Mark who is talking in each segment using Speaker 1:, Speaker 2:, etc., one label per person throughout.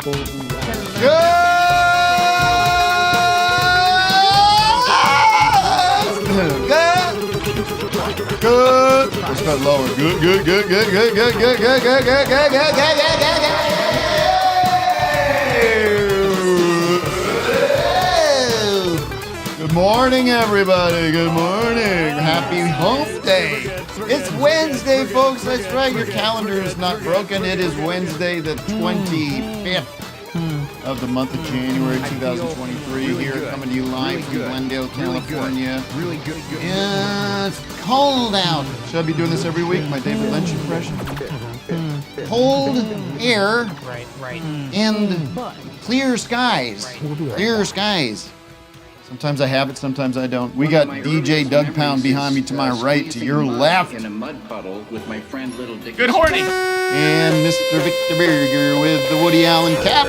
Speaker 1: people who
Speaker 2: Good. Let's cut lower. Good. Good morning, everybody. Good morning. Happy hump day. It's Wednesday, folks. That's right. Your calendar is not broken. It is Wednesday, the 25th of the month of January 2023. Here, coming to you live from Glendale, California.
Speaker 1: Really good.
Speaker 2: Yeah, it's cold out. Should I be doing this every week? My David Lynch impression? Cold air and clear skies. Clear skies. Sometimes I have it, sometimes I don't. We got DJ Doug Pound behind me to my right, to your left.
Speaker 3: In a mud puddle with my friend Little Dick.
Speaker 4: Good horny.
Speaker 2: And Mr. Victor Berger with the Woody Allen cap.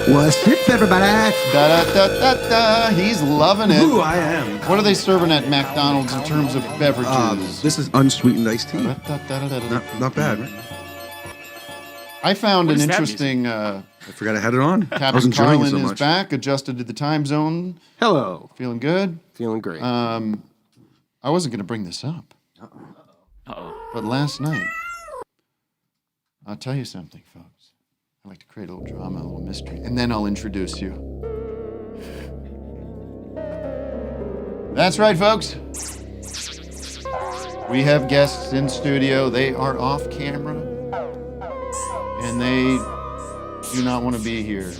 Speaker 1: What's up, everybody?
Speaker 2: Da-da-da-da-da. He's loving it.
Speaker 1: Ooh, I am.
Speaker 2: What are they serving at McDonald's in terms of beverages?
Speaker 1: This is unsweetened iced tea.
Speaker 2: Da-da-da-da-da.
Speaker 1: Not bad, right?
Speaker 2: I found
Speaker 4: What
Speaker 2: an
Speaker 4: is that
Speaker 2: interesting...
Speaker 1: I forgot I had it on. I
Speaker 2: Captain
Speaker 1: was enjoying it
Speaker 2: Carlin
Speaker 1: so
Speaker 2: is
Speaker 1: much.
Speaker 2: back, adjusted to the time zone.
Speaker 5: Hello.
Speaker 2: Feeling good?
Speaker 5: Feeling great.
Speaker 2: I wasn't going to bring this up.
Speaker 4: Uh-oh.
Speaker 2: But last night, I'll tell you something, folks. I like to create a little drama, a little mystery, and then I'll introduce you. That's right, folks. We have guests in studio. They are off camera, and they do not want to be here.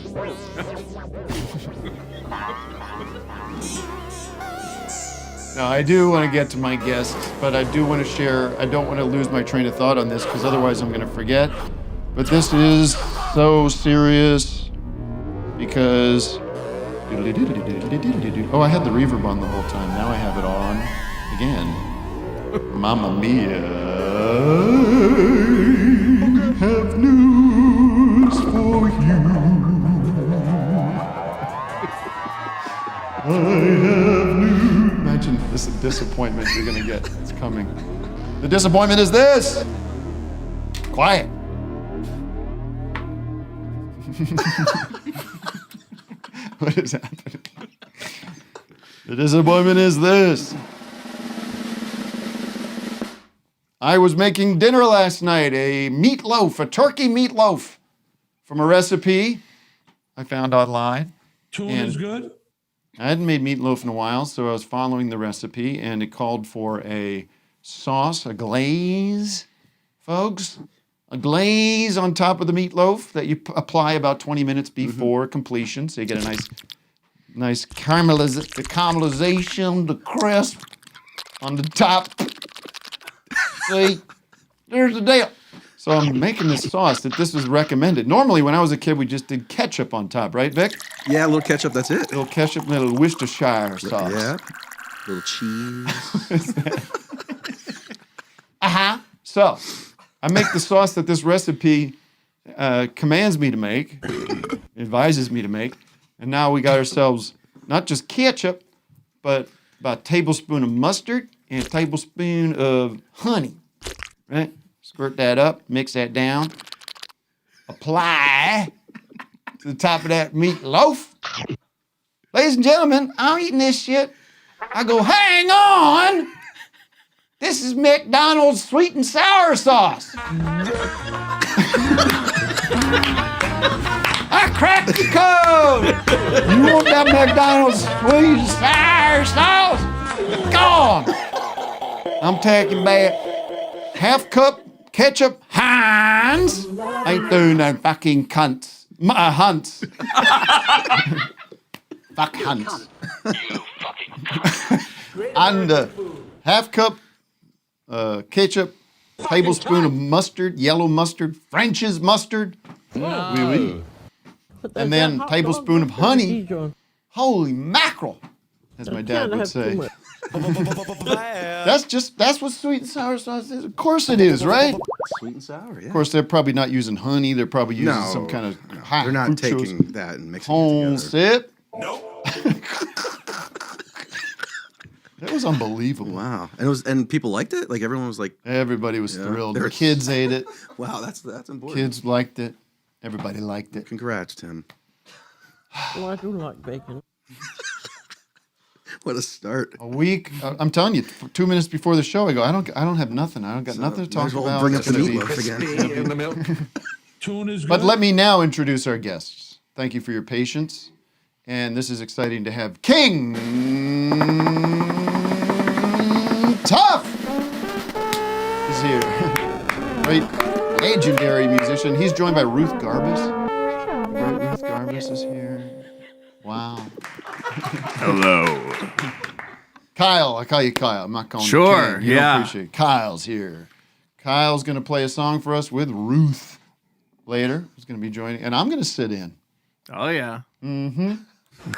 Speaker 2: Now, I do want to get to my guests, but I do want to share. I don't want to lose my train of thought on this because otherwise I'm going to forget. But this is so serious because. Oh, I had the reverb on the whole time. Now I have it on again. Mamma mia. I have news for you. I have news. Imagine this disappointment you're gonna get. It's coming. The disappointment is this. Quiet. What is happening? The disappointment is this. I was making dinner last night, a meatloaf, a turkey meatloaf from a recipe I found online.
Speaker 6: Tuna
Speaker 2: And-
Speaker 6: is good.
Speaker 2: I hadn't made meatloaf in a while, so I was following the recipe, and it called for a sauce, a glaze, folks. A glaze on top of the meatloaf that you apply about 20 minutes before completion, so you get a nice caramelization, the crisp on the top. See, there's the deal. So I'm making this sauce that this was recommended. Normally, when I was a kid, we just did ketchup on top, right, Vic?
Speaker 1: Yeah, a little ketchup, that's it.
Speaker 2: A little ketchup and a little Worcestershire sauce.
Speaker 1: Yeah. Little cheese.
Speaker 2: So, I make the sauce that this recipe commands me to make, advises me to make, and now we got ourselves not just ketchup, but about a tablespoon of mustard and a tablespoon of honey, right? Squirt that up, mix that down, apply to the top of that meatloaf. Ladies and gentlemen, I'm eating this shit. I go, hang on! This is McDonald's sweet and sour sauce. I cracked the code. You want that McDonald's sweet and sour sauce? Go on. I'm taking back half cup ketchup Heinz. Ain't doing no fucking cunts. Hunts. Fuck hunts. And half cup ketchup, tablespoon of mustard, yellow mustard, French's mustard, oui, oui. And then tablespoon of honey. Holy mackerel, as my dad would say. That's what sweet and sour sauce is. Of course it is, right? Of
Speaker 1: Sweet and sour, yeah.
Speaker 2: course, they're probably not using honey. They're probably using
Speaker 1: No,
Speaker 2: some kind of
Speaker 1: They're not
Speaker 2: fructose.
Speaker 1: taking that and mixing
Speaker 2: Home
Speaker 1: it together.
Speaker 2: sip. That was unbelievable.
Speaker 1: Wow. And people liked it? Like everyone was like,
Speaker 2: Everybody was
Speaker 1: Yeah.
Speaker 2: thrilled.
Speaker 1: They
Speaker 2: The
Speaker 1: were-
Speaker 2: kids ate it.
Speaker 1: wow, that's important.
Speaker 2: Kids liked it. Everybody liked it.
Speaker 1: Congrats, Tim.
Speaker 5: Well, I do like bacon.
Speaker 1: What a start.
Speaker 2: A week. I'm telling you, 2 minutes before the show, I go, I don't have nothing. I don't got nothing to
Speaker 1: Might
Speaker 2: talk
Speaker 1: as well
Speaker 2: about.
Speaker 1: bring up the
Speaker 2: It's gonna be-
Speaker 1: meatloaf again.
Speaker 6: Tune is good.
Speaker 2: But let me now introduce our guests. Thank you for your patience. And this is exciting to have King Tuff is here. Great, legendary musician. He's joined by Ruth Garbus. Right, Ruth Garbus is here. Wow.
Speaker 7: Hello.
Speaker 2: Kyle, I call you Kyle. I'm not calling you
Speaker 7: Sure,
Speaker 2: King. You
Speaker 7: yeah.
Speaker 2: don't appreciate it. Kyle's here. Kyle's going to play a song for us with Ruth later. Who's going to be joining. And I'm going to sit in.
Speaker 7: Oh yeah.
Speaker 2: Do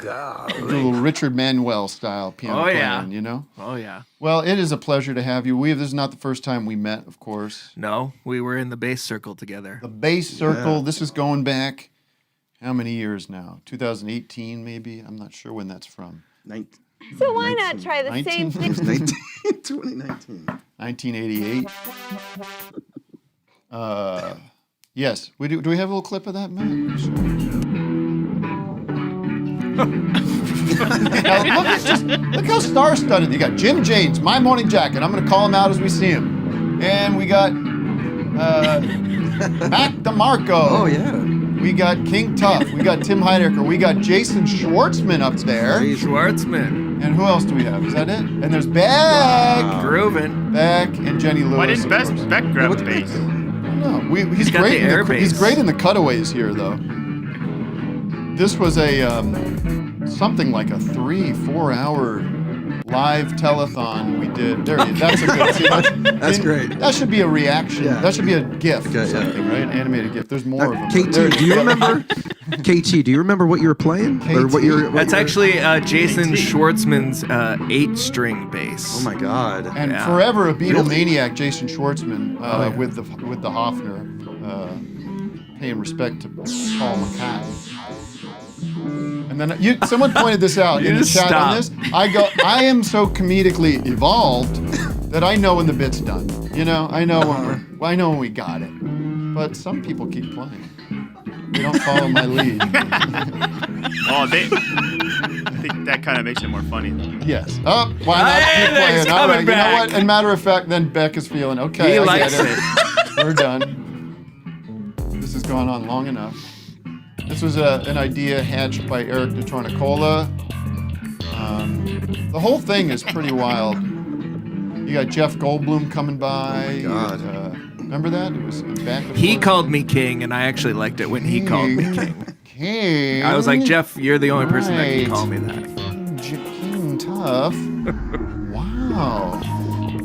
Speaker 2: a little Richard Manuel style piano
Speaker 7: Oh,
Speaker 2: playing,
Speaker 7: yeah.
Speaker 2: you know?
Speaker 7: Oh yeah.
Speaker 2: Well, it is a pleasure to have you. This is not the first time we met, of course.
Speaker 7: No, we were in the bass circle together.
Speaker 2: The bass circle, this is going back how many years now? 2018 maybe? I'm not sure when that's from.
Speaker 8: So why not try the
Speaker 2: 19?
Speaker 8: same thing?
Speaker 1: 2019.
Speaker 2: 1988. Yes. Do we have a little clip of that, Matt? Now, look how star-studded. You got Jim James, My Morning Jacket. I'm going to call him out as we see him. And we got Mac DeMarco.
Speaker 1: Oh, yeah.
Speaker 2: We got King Tuff. We got Tim Heidecker. We got Jason Schwartzman up there.
Speaker 7: Schwartzman.
Speaker 2: And who else do we have? Is that it? And there's Beck.
Speaker 7: Groovin'.
Speaker 2: Beck and Jenny Lewis.
Speaker 9: Why didn't
Speaker 2: of
Speaker 9: Best
Speaker 2: course.
Speaker 9: Beck grab the bass?
Speaker 2: No, he's
Speaker 7: got
Speaker 2: great.
Speaker 7: the air
Speaker 2: He's
Speaker 7: bass.
Speaker 2: great in the cutaways here, though. This was a something like a 3-4 hour live telethon we did. There he is. That's a good. See,
Speaker 1: That's great.
Speaker 2: That should be a reaction.
Speaker 1: Yeah.
Speaker 2: That should be a GIF or
Speaker 1: Okay, yeah.
Speaker 2: something, right? An animated GIF. There's more of them.
Speaker 1: KT, do you remember? KT, do you remember what you were playing? Or what
Speaker 2: KT?
Speaker 1: you were,
Speaker 7: That's actually Jason Schwartzman's 8-string bass.
Speaker 1: Oh my God.
Speaker 2: And
Speaker 7: Yeah.
Speaker 2: forever a Beatle
Speaker 1: Really?
Speaker 2: maniac, Jason Schwartzman,
Speaker 1: yeah.
Speaker 2: with the Hofner, paying respect to Paul McCartney. And then someone pointed this out in the
Speaker 7: just
Speaker 2: chat
Speaker 7: stop.
Speaker 2: on this. I am so comedically evolved that I know when the bit's done. You know, I know when we got it. But some people keep playing. They don't follow my lead.
Speaker 9: Oh, I think that kind of makes it more funny.
Speaker 2: Yes. Oh, why not
Speaker 7: Hey,
Speaker 2: keep playing?
Speaker 7: he's
Speaker 2: All
Speaker 7: coming
Speaker 2: right. You know
Speaker 7: back.
Speaker 2: what? And matter of fact, then Beck is feeling okay.
Speaker 7: He
Speaker 2: I
Speaker 7: likes
Speaker 2: get
Speaker 7: it.
Speaker 2: We're done. This has gone on long enough. This was an idea hatched by Eric DeTornicola. The whole thing is pretty wild. You got Jeff Goldblum coming by.
Speaker 1: Oh my God.
Speaker 2: Remember that? It was back. and
Speaker 7: He
Speaker 2: forth.
Speaker 7: called me King, and I actually liked it when he called me King.
Speaker 2: King.
Speaker 7: I was like, Jeff, you're the only person that
Speaker 2: Right.
Speaker 7: can call me that.
Speaker 2: King Tuff. Wow.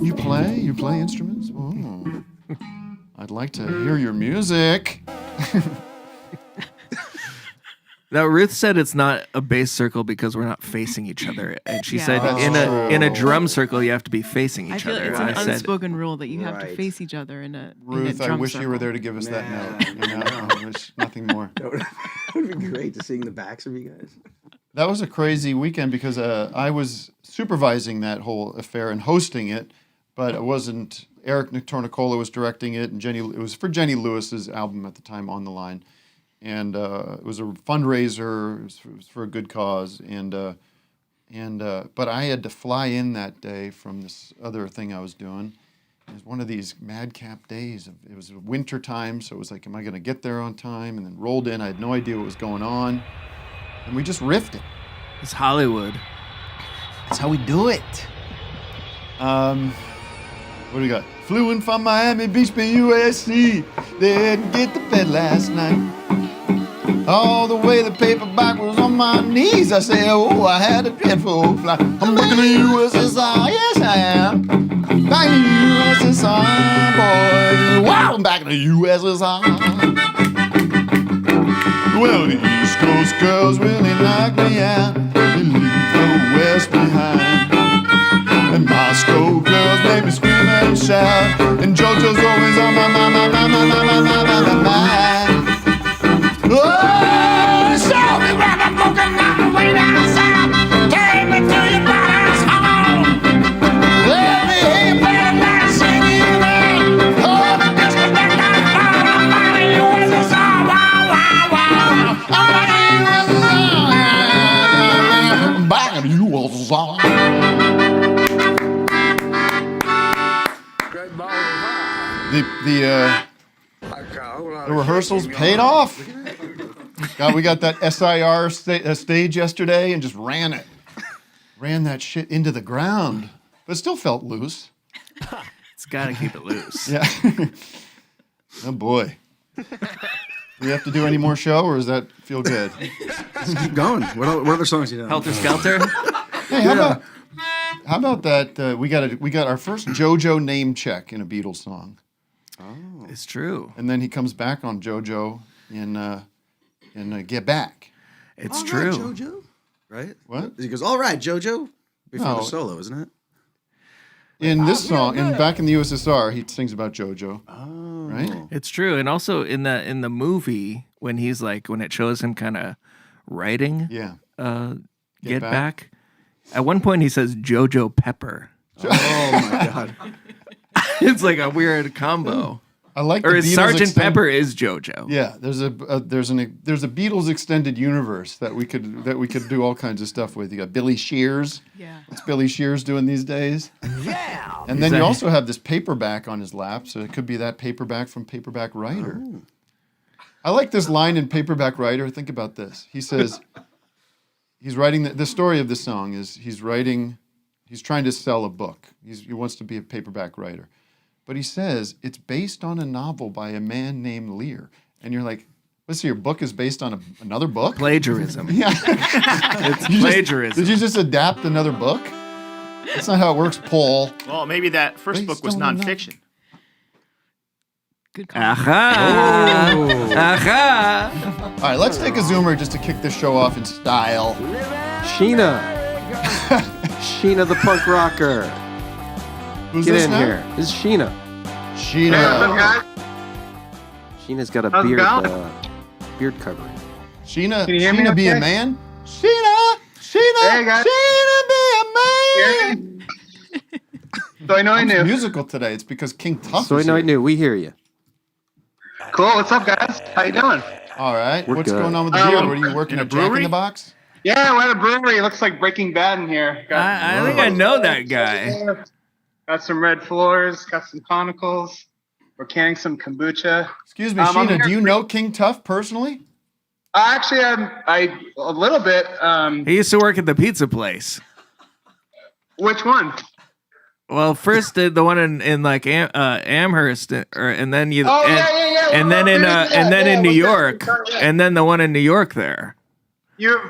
Speaker 2: You play? You play instruments? Oh. I'd like to hear your music.
Speaker 7: Now Ruth said it's not a bass circle because we're not facing each other, and she
Speaker 8: Yeah.
Speaker 7: said
Speaker 2: That's
Speaker 7: in a
Speaker 2: true.
Speaker 7: drum circle you have to be facing
Speaker 10: I
Speaker 7: each
Speaker 10: feel
Speaker 7: other.
Speaker 10: it's
Speaker 7: And
Speaker 10: an
Speaker 7: I said,
Speaker 10: unspoken rule that you have to
Speaker 1: Right.
Speaker 10: face each other in a
Speaker 2: Ruth, I
Speaker 10: drum
Speaker 2: wish you were
Speaker 10: circle.
Speaker 2: there to give us that note. You know, I wish nothing more.
Speaker 1: That would be great to seeing the backs of you guys.
Speaker 2: That was a crazy weekend because I was supervising that whole affair and hosting it, but it wasn't. Eric Tornicola was directing it, and it was for Jenny Lewis's album at the time, On the Line, and it was a fundraiser. It was for a good cause, but I had to fly in that day from this other thing I was doing. It was one of these madcap days. It was winter time, so it was like, am I going to get there on time? And then rolled in. I had no idea what was going on. And we just riffed it.
Speaker 7: it's Hollywood.
Speaker 2: That's how we do it. What do we got? Flew in from Miami Beach to USC. Didn't get to bed last night. All the way the paperback was on my knees. I said, oh, I had a dreadful flight. I'm back in the USSR. Yes, I am. Back in the USSR, boys. Wow, I'm back in the USSR. Well, the East Coast girls really knock me out. They leave the West behind. And Moscow girls make me scream and shout. And JoJo's always on my mind. Oh, show me where I'm looking on the way down south. Take me to your brother's home. Let me hear you play the last singing there. Oh, the discotheque got fire. I'm out of USSR. Wow, song. The rehearsals paid off. We got that SIR stage yesterday and just ran it. Ran that shit into the ground, but it still felt loose.
Speaker 7: It's got to keep it loose.
Speaker 2: Yeah. Oh boy. Do we have to do any more show, or does that feel good?
Speaker 1: Let's keep going. What other songs you know?
Speaker 7: Helter Skelter.
Speaker 2: Hey, how about that? We got our first JoJo name check in a Beatles song,
Speaker 7: It's true.
Speaker 2: and then he comes back on JoJo in Get Back.
Speaker 7: It's
Speaker 1: All
Speaker 7: true.
Speaker 1: right, JoJo. Right?
Speaker 2: What?
Speaker 1: He goes, all right, JoJo. Before
Speaker 2: No.
Speaker 1: the solo, isn't it?
Speaker 2: In this song, back in the USSR, he sings about JoJo.
Speaker 1: Oh.
Speaker 2: Right?
Speaker 7: It's true. And also in the movie, when it shows him kind of writing
Speaker 2: Yeah.
Speaker 7: Get Back, at one point he says Jojo Pepper.
Speaker 1: Oh, my God.
Speaker 7: It's like a weird combo.
Speaker 2: I like
Speaker 7: Or
Speaker 2: the
Speaker 7: is
Speaker 2: Beatles
Speaker 7: Sergeant
Speaker 2: extend-
Speaker 7: Pepper is JoJo.
Speaker 2: Yeah, there's a Beatles extended universe that we could do all kinds of stuff with. You got Billy Shears.
Speaker 10: Yeah.
Speaker 2: What's Billy Shears doing these days? Yeah. And then you also have this paperback on his lap, so it could be that paperback from Paperback Writer.
Speaker 1: Oh.
Speaker 2: I like this line in Paperback Writer. Think about this. He says he's writing the story of the song is he's trying to sell a book. He wants to be a paperback writer. But he says it's based on a novel by a man named Lear. And you're like, let's see, your book is based on another book?
Speaker 7: Plagiarism.
Speaker 2: Yeah.
Speaker 7: It's plagiarism.
Speaker 2: Did you just adapt another book? That's not how it works, Paul.
Speaker 9: Well, maybe that first book was
Speaker 2: Based on a
Speaker 9: nonfiction.
Speaker 10: Good call.
Speaker 7: Aha!
Speaker 1: Oh.
Speaker 7: Aha!
Speaker 2: All right, let's take a zoomer just to kick this show off in style.
Speaker 6: Sheena. Sheena the punk rocker.
Speaker 2: Who's
Speaker 6: Get
Speaker 2: this
Speaker 6: in
Speaker 2: now?
Speaker 6: here. This is Sheena.
Speaker 2: Sheena.
Speaker 6: Sheena's got a
Speaker 11: How's it
Speaker 6: beard
Speaker 11: going?
Speaker 6: beard covering.
Speaker 2: Sheena,
Speaker 11: Can you hear me
Speaker 2: Sheena be a
Speaker 11: okay?
Speaker 2: man? Sheena,
Speaker 11: Hey, guys.
Speaker 2: Sheena be a man.
Speaker 11: So I know I
Speaker 2: It's
Speaker 11: knew.
Speaker 2: musical today. It's because King Tuff
Speaker 6: So I
Speaker 2: is
Speaker 6: know I
Speaker 2: here.
Speaker 6: knew. We hear you.
Speaker 11: Cool. What's up, guys? How you doing?
Speaker 2: All right.
Speaker 6: We're
Speaker 2: What's
Speaker 6: good.
Speaker 2: going on with the beer? What are you working
Speaker 9: in a
Speaker 2: at Jack in
Speaker 9: brewery?
Speaker 2: the Box?
Speaker 11: Yeah, we're at a brewery. It looks like Breaking Bad in here.
Speaker 7: I think I know that guy.
Speaker 11: Got some red floors. Got some conicals. We're canning some kombucha.
Speaker 2: Excuse me,
Speaker 11: I'm
Speaker 2: Sheena,
Speaker 11: here
Speaker 2: do you
Speaker 11: for-
Speaker 2: know King Tuff personally?
Speaker 11: Actually, I a little bit.
Speaker 7: He used to work at the pizza place.
Speaker 11: Which one?
Speaker 7: Well, first the one in like Amherst, and then you,
Speaker 11: Oh,
Speaker 7: and,
Speaker 11: yeah.
Speaker 7: and then in New
Speaker 11: what's
Speaker 7: York,
Speaker 11: that? Yeah.
Speaker 7: and then the one in New York there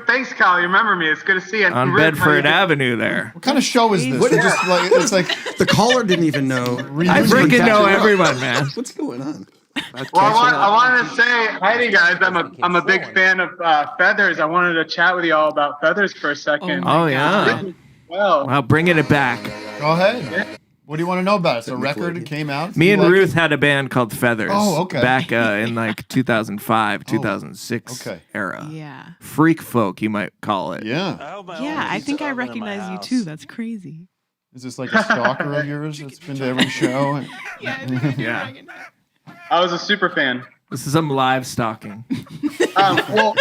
Speaker 11: Thanks, Kyle. You remember me. It's good to see you.
Speaker 7: on
Speaker 11: Ruth, how
Speaker 7: Bedford
Speaker 11: you-
Speaker 7: Avenue there.
Speaker 2: What kind of show is this?
Speaker 1: What
Speaker 2: They're
Speaker 1: is-
Speaker 2: just like it's like
Speaker 1: The caller didn't even know.
Speaker 7: I freaking know
Speaker 1: catching up.
Speaker 7: everyone, man.
Speaker 1: What's going on?
Speaker 11: Well, I wanted to say hi to you guys. I'm a big fan of feathers. I wanted to chat with you all about feathers for a second.
Speaker 7: Oh yeah.
Speaker 11: Well,
Speaker 7: Wow, bringing it back.
Speaker 2: go ahead. What do you want to know about it? It's a record that came out.
Speaker 7: Me
Speaker 2: You
Speaker 7: and
Speaker 2: like
Speaker 7: Ruth
Speaker 2: it?
Speaker 7: had a band called Feathers.
Speaker 2: Oh, okay.
Speaker 7: Back in like 2005, 2006
Speaker 2: okay.
Speaker 7: era.
Speaker 10: Yeah.
Speaker 7: Freak folk, you might call it.
Speaker 2: Yeah.
Speaker 10: Yeah, I think I recognize you too. That's crazy.
Speaker 2: Is this like a stalker of yours that's been to every show?
Speaker 7: Yeah.
Speaker 11: I was a super fan.
Speaker 7: This is some live stalking.
Speaker 11: Well,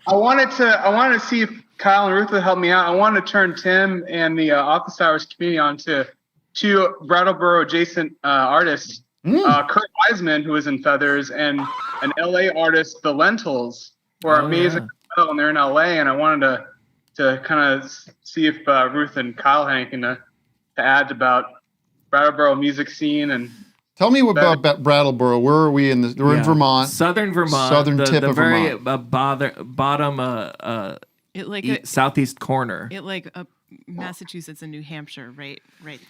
Speaker 11: I wanted to see if Kyle and Ruth would help me out. I wanted to turn Tim and the Office Hours community on to two Brattleboro adjacent artists, Kurt Wiseman, who is in Feathers, and an LA artist, The Lentils, who are
Speaker 7: Oh,
Speaker 11: amazing and they're in LA. And I wanted to kind of see if Ruth and Kyle had anything to add about Brattleboro music scene. And
Speaker 2: Tell me about Brattleboro. Where are we in the? We're in
Speaker 7: Yeah.
Speaker 2: Vermont.
Speaker 7: Southern Vermont.
Speaker 2: Southern
Speaker 7: the,
Speaker 2: tip
Speaker 7: the
Speaker 2: of
Speaker 7: very
Speaker 2: Vermont.
Speaker 7: bottom
Speaker 10: It like
Speaker 7: southeast corner.
Speaker 10: Massachusetts and New Hampshire, right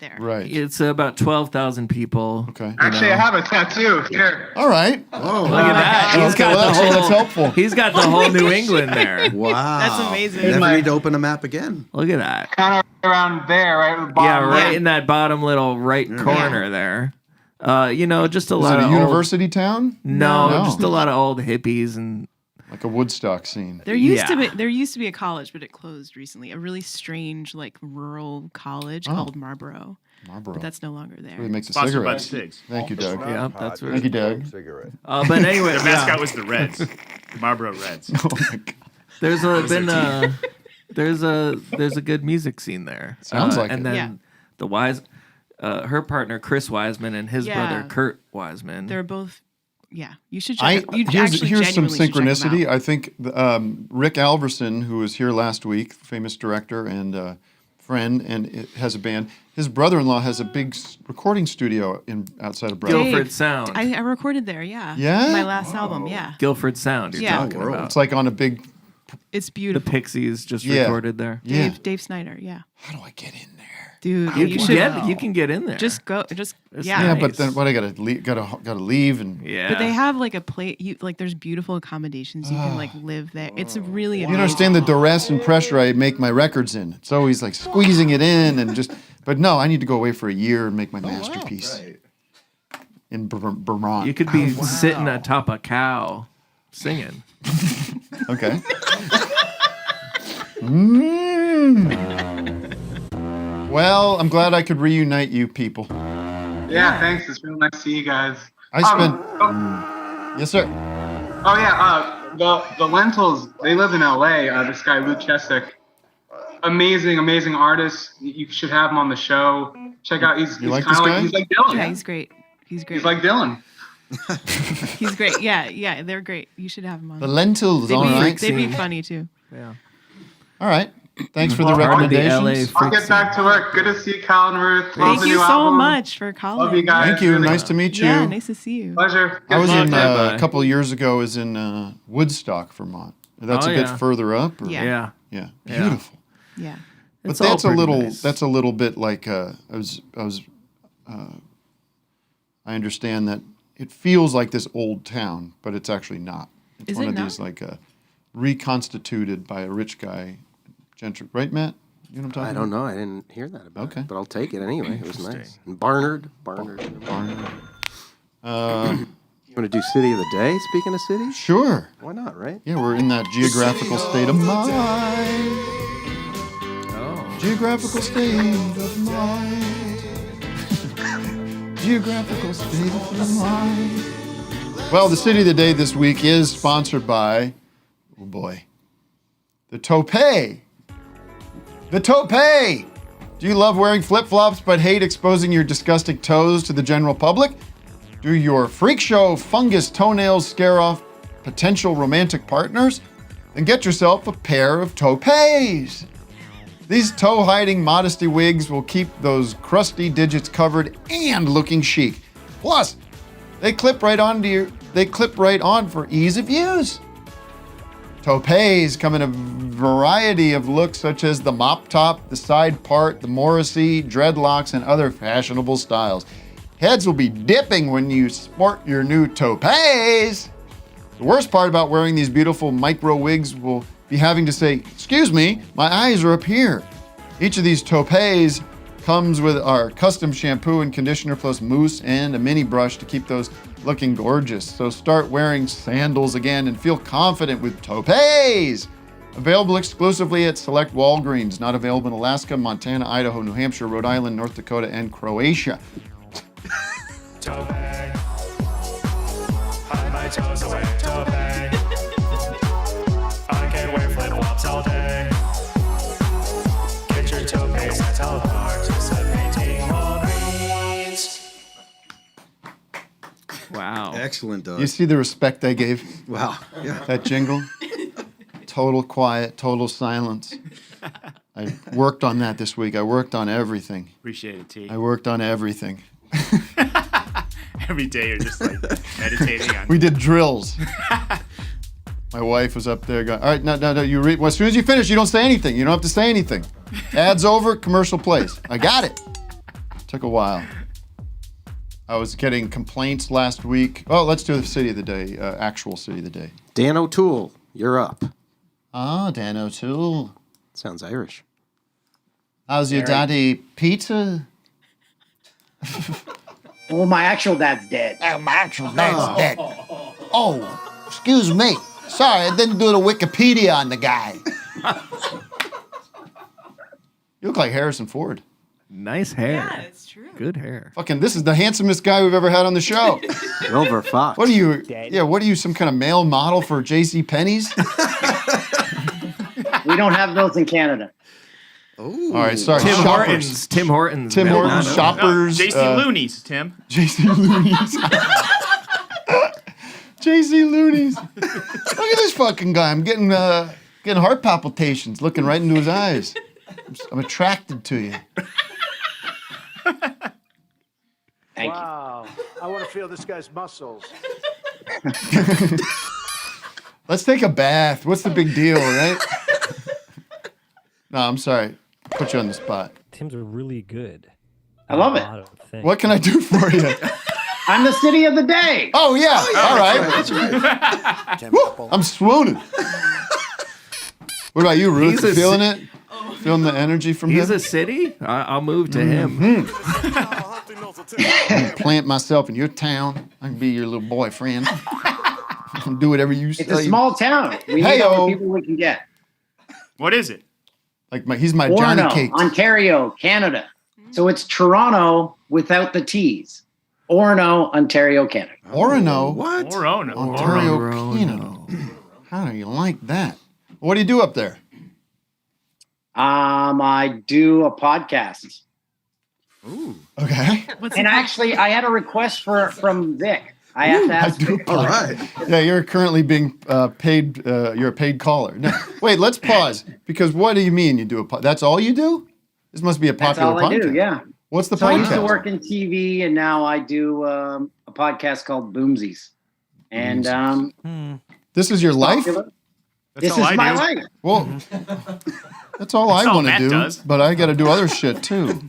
Speaker 10: there.
Speaker 2: Right.
Speaker 7: It's about 12,000 people.
Speaker 2: Okay.
Speaker 11: actually, I have a tattoo here.
Speaker 2: All right.
Speaker 1: Oh,
Speaker 7: Look at that. He's
Speaker 2: Okay,
Speaker 7: got
Speaker 2: well,
Speaker 7: the
Speaker 2: actually,
Speaker 7: whole.
Speaker 2: that's helpful.
Speaker 7: He's got the whole New England there.
Speaker 1: wow.
Speaker 10: That's amazing.
Speaker 1: Never
Speaker 11: My-
Speaker 1: need to open a map again.
Speaker 7: Look at that.
Speaker 11: Kind of around there, right at the bottom.
Speaker 7: Yeah, right
Speaker 11: left.
Speaker 7: in that bottom little right corner there. Just a
Speaker 2: Is
Speaker 7: lot
Speaker 2: it a
Speaker 7: of
Speaker 2: university town?
Speaker 7: No,
Speaker 2: No.
Speaker 7: just a lot of old hippies and
Speaker 2: Like a Woodstock scene.
Speaker 10: There used
Speaker 7: Yeah.
Speaker 10: to be a college, but it closed recently. A really strange, like rural college called Marlboro.
Speaker 2: Marlboro.
Speaker 10: But that's no longer there.
Speaker 2: Really makes a
Speaker 9: Sponsored by
Speaker 2: cigarette.
Speaker 9: the Stigs.
Speaker 2: Thank you, Doug.
Speaker 7: yeah, that's where.
Speaker 2: Thank you, Doug.
Speaker 7: But anyway,
Speaker 9: Their mascot was the Reds, the Marlboro Reds.
Speaker 2: Oh my God.
Speaker 7: there's been There's a good music scene there.
Speaker 2: Sounds like
Speaker 7: and
Speaker 2: it.
Speaker 7: then
Speaker 10: Yeah.
Speaker 7: the her partner Chris Wiseman and his
Speaker 10: Yeah.
Speaker 7: brother Kurt Wiseman.
Speaker 10: They're both. Yeah, you should check. You
Speaker 2: Here's
Speaker 10: actually
Speaker 2: some
Speaker 10: genuinely should check them
Speaker 2: synchronicity.
Speaker 10: out.
Speaker 2: I think Rick Alverson, who was here last week, famous director and friend, and it has a band. His brother-in-law has a big recording studio outside of Bradford.
Speaker 7: Guilford Sound.
Speaker 10: I recorded there. Yeah.
Speaker 2: Yeah?
Speaker 10: My last album. Yeah.
Speaker 7: Guilford Sound. You're
Speaker 10: Yeah.
Speaker 7: talking about.
Speaker 2: It's like on a big.
Speaker 10: It's
Speaker 7: The
Speaker 10: beautiful.
Speaker 7: Pixies just
Speaker 2: Yeah.
Speaker 7: recorded there.
Speaker 2: Yeah.
Speaker 10: Dave Snyder. Yeah.
Speaker 2: How do I get in there?
Speaker 10: Dude,
Speaker 7: You
Speaker 10: you
Speaker 7: can
Speaker 10: should
Speaker 7: get you can get in there.
Speaker 10: just go. Just
Speaker 7: It's
Speaker 10: yeah.
Speaker 2: Yeah,
Speaker 7: nice.
Speaker 2: but then what? I gotta leave and.
Speaker 7: yeah.
Speaker 10: But they have like a plate. Like there's beautiful accommodations. You can like live there. It's really.
Speaker 2: You
Speaker 10: amazing.
Speaker 2: understand the duress and pressure I make my records in. It's always like squeezing it in and just. But no, I need to go away for a year and make my masterpiece in Vermont.
Speaker 7: You could be sitting atop a cow singing.
Speaker 2: Okay. Well, I'm glad I could reunite you people.
Speaker 11: Yeah, thanks. It's real nice to see you guys.
Speaker 2: I spent. Yes, sir.
Speaker 11: Oh yeah, the Lentils. They live in LA. This guy Luke Chesick, amazing artist. You should have him on the show. Check out. He's
Speaker 2: like
Speaker 11: kind
Speaker 2: this
Speaker 11: of
Speaker 2: guy?
Speaker 11: like he's like Dylan.
Speaker 10: Yeah, he's great. He's great.
Speaker 11: He's like Dylan.
Speaker 10: He's great. Yeah, they're great. You should have him on.
Speaker 2: The lentils, all right.
Speaker 10: They'd be funny too.
Speaker 7: Yeah.
Speaker 2: All right. Thanks for the
Speaker 11: Well,
Speaker 2: recommendations.
Speaker 11: I'll get back to work. Good to see you, Kyle and Ruth. Love
Speaker 10: Thank
Speaker 11: the
Speaker 10: you
Speaker 11: new
Speaker 10: so
Speaker 11: album.
Speaker 10: much for calling.
Speaker 11: Love you guys.
Speaker 2: Thank you.
Speaker 11: Really.
Speaker 2: Nice to meet you.
Speaker 10: Yeah, nice to see you.
Speaker 11: Pleasure.
Speaker 2: I was
Speaker 11: Good
Speaker 2: in
Speaker 11: luck.
Speaker 7: Bye-bye.
Speaker 2: a couple of years ago. I was in Woodstock, Vermont. That's
Speaker 7: Oh,
Speaker 2: a bit
Speaker 7: yeah.
Speaker 2: further up. Or?
Speaker 10: Yeah.
Speaker 7: Yeah.
Speaker 2: Yeah.
Speaker 7: Yeah.
Speaker 2: Beautiful.
Speaker 10: Yeah.
Speaker 2: But
Speaker 7: It's all
Speaker 2: that's a
Speaker 7: pretty
Speaker 2: little.
Speaker 7: nice.
Speaker 2: That's a little bit like I understand that it feels like this old town, but it's actually not. It's
Speaker 10: Is
Speaker 2: one
Speaker 10: it
Speaker 2: of
Speaker 10: not?
Speaker 2: these like reconstituted by a rich guy, right, Matt? You know what I'm talking
Speaker 6: I don't know. I didn't hear that about
Speaker 2: Okay.
Speaker 6: it, but I'll take it anyway. It was nice. And Barnard.
Speaker 2: about?
Speaker 6: You want to do City of the Day? Speaking of cities,
Speaker 2: Sure.
Speaker 6: why not? Right?
Speaker 2: Yeah, we're in that geographical state of mind.
Speaker 7: Oh.
Speaker 2: Geographical state of mind. Geographical state of mind. Well, the city of the day this week is sponsored by, oh boy, the Toupee. The Toupee! Do you love wearing flip-flops but hate exposing your disgusting toes to the general public? Do your freak show fungus toenails scare off potential romantic partners? Then get yourself a pair of toupees. These toe-hiding modesty wigs will keep those crusty digits covered and looking chic. Plus, they clip right on for ease of use. Toupees come in a variety of looks such as the mop top, the side part, the Morrissey, dreadlocks, and other fashionable styles. Heads will be dipping when you sport your new toupees. The worst part about wearing these beautiful micro wigs will be having to say, "Excuse me, my eyes are up here." Each of these toupees comes with our custom shampoo and conditioner plus mousse and a mini brush to keep those looking gorgeous. So start wearing sandals again and feel confident with toupees. Available exclusively at select Walgreens. Not available in Alaska, Montana, Idaho, New Hampshire, Rhode Island, North Dakota, and Croatia.
Speaker 12: Hide my toes away, toupee. I can't wear flip-flops all day. Get your toupees at participating Walgreens.
Speaker 7: Wow.
Speaker 1: Excellent, Doug.
Speaker 2: You see the respect I gave
Speaker 1: Wow. Yeah.
Speaker 2: that jingle? Total quiet, total silence. I worked on that this week. I worked on everything.
Speaker 9: Appreciate it, T.
Speaker 2: I worked on everything.
Speaker 9: Every day you're just like meditating on.
Speaker 2: We did drills. My wife was up there going, all right, no, you read. Well, as soon as you finish, you don't say anything. You don't have to say anything. Ads over, commercial plays. I got it. Took a while. I was getting complaints last week. Oh, let's do the city of the day, actual city of the day.
Speaker 6: Dan O'Toole, you're up.
Speaker 2: Ah, Dan O'Toole.
Speaker 6: Sounds Irish.
Speaker 2: How's your daddy pizza?
Speaker 13: Well, my actual dad's dead.
Speaker 14: Oh, my actual dad's dead. Oh, excuse me. Sorry, I didn't do the Wikipedia on the guy.
Speaker 2: You look like Harrison Ford.
Speaker 7: Nice hair.
Speaker 10: Yeah, it's true.
Speaker 7: Good hair.
Speaker 2: Fucking, this is the handsomest guy we've ever had on the show.
Speaker 6: Silver Fox.
Speaker 2: What are you? Yeah, what are you? Some kind of male model for J.C. Penney's?
Speaker 13: We don't have those in Canada.
Speaker 1: Oh,
Speaker 2: All right, sorry.
Speaker 7: Tim
Speaker 2: Shoppers.
Speaker 7: Hortons. Tim Hortons.
Speaker 2: Tim
Speaker 7: man.
Speaker 2: Hortons.
Speaker 7: No.
Speaker 2: Shoppers.
Speaker 9: JC Looney's, Tim.
Speaker 2: JC Looney's. JC Looney's. Look at this fucking guy. I'm getting heart palpitations looking right into his eyes. I'm attracted to you.
Speaker 13: Wow.
Speaker 12: I want to feel this guy's muscles.
Speaker 2: Let's take a bath. What's the big deal, right? No, I'm sorry. Put you on the spot.
Speaker 12: Tim's are really good.
Speaker 13: I love it.
Speaker 2: What can I do for you?
Speaker 13: I'm the city of the day.
Speaker 2: Oh, yeah. All right. Woo, I'm swooning. What about you, Ruth?
Speaker 7: He's a
Speaker 2: Feeling it? Feeling the energy from
Speaker 7: He's
Speaker 2: him?
Speaker 7: a city? I'll move to him.
Speaker 2: I can plant myself in your town. I can be your little boyfriend. I can do whatever you say.
Speaker 13: It's a small town. We need all the people we can get.
Speaker 9: What is it?
Speaker 2: Like he's my
Speaker 13: Orono,
Speaker 2: Johnny Cake.
Speaker 13: Ontario, Canada. So it's Toronto without the T's. Orono, Ontario, Canada.
Speaker 2: Orono?
Speaker 1: What?
Speaker 9: Orono.
Speaker 2: Ontario, Canada. How do you like that? What do you do up there?
Speaker 13: I do a podcast.
Speaker 2: Ooh. Okay.
Speaker 13: And actually, I had a request from Vic. I have to ask Vic.
Speaker 1: All right.
Speaker 2: Yeah, you're currently being paid. You're a paid caller. No, wait, let's pause. Because what do you mean you do a podcast? That's all you do? This must be a
Speaker 13: That's
Speaker 2: popular
Speaker 13: all I
Speaker 2: podcast.
Speaker 13: do, yeah.
Speaker 2: What's the
Speaker 13: So I used to
Speaker 2: podcast?
Speaker 13: work in TV, and now I do a podcast called Boomsies. And
Speaker 2: This is your life?
Speaker 13: this is my life.
Speaker 2: Well, that's all I
Speaker 9: all
Speaker 2: want to
Speaker 9: Matt
Speaker 2: do.
Speaker 9: does.
Speaker 2: But I got to do other shit too.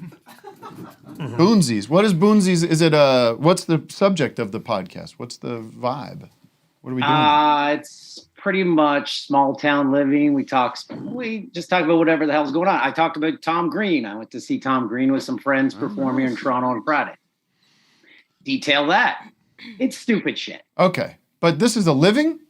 Speaker 2: Boonsies. What is Boonsies? Is it what's the subject of the podcast? What's the vibe? What are we doing?
Speaker 13: It's pretty much small town living. We just talk about whatever the hell's going on. I talked about Tom Green. I went to see Tom Green with some friends perform here in Toronto on Friday. Detail that. It's stupid shit.
Speaker 2: Okay. But this is a living?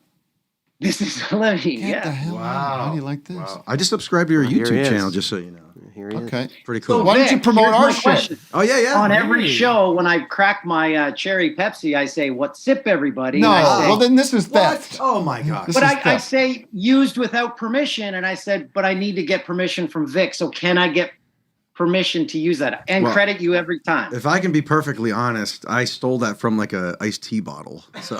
Speaker 13: This is a living,
Speaker 2: Get the
Speaker 13: yeah.
Speaker 2: hell out. How do you like this?
Speaker 1: I just subscribed to your
Speaker 6: Here he
Speaker 1: YouTube
Speaker 6: is.
Speaker 1: channel, just so you know.
Speaker 6: Here he is.
Speaker 2: Okay.
Speaker 1: Pretty cool.
Speaker 2: Why don't you
Speaker 13: Vic,
Speaker 2: promote
Speaker 13: here's
Speaker 2: our
Speaker 13: my
Speaker 2: shit?
Speaker 13: question.
Speaker 1: Oh, yeah.
Speaker 13: On every show, when I crack my cherry Pepsi, I say, "What sip, everybody?"
Speaker 2: No.
Speaker 13: And I say,
Speaker 2: Well, then this is
Speaker 1: What?
Speaker 2: theft.
Speaker 1: Oh, my gosh.
Speaker 2: This
Speaker 13: but
Speaker 2: is
Speaker 13: I
Speaker 2: theft.
Speaker 13: say used without permission, and I said, but I need to get permission from Vic. So can I get permission to use that and
Speaker 1: Well,
Speaker 13: credit you every time?
Speaker 1: If I can be perfectly honest, I stole that from like a iced tea bottle. So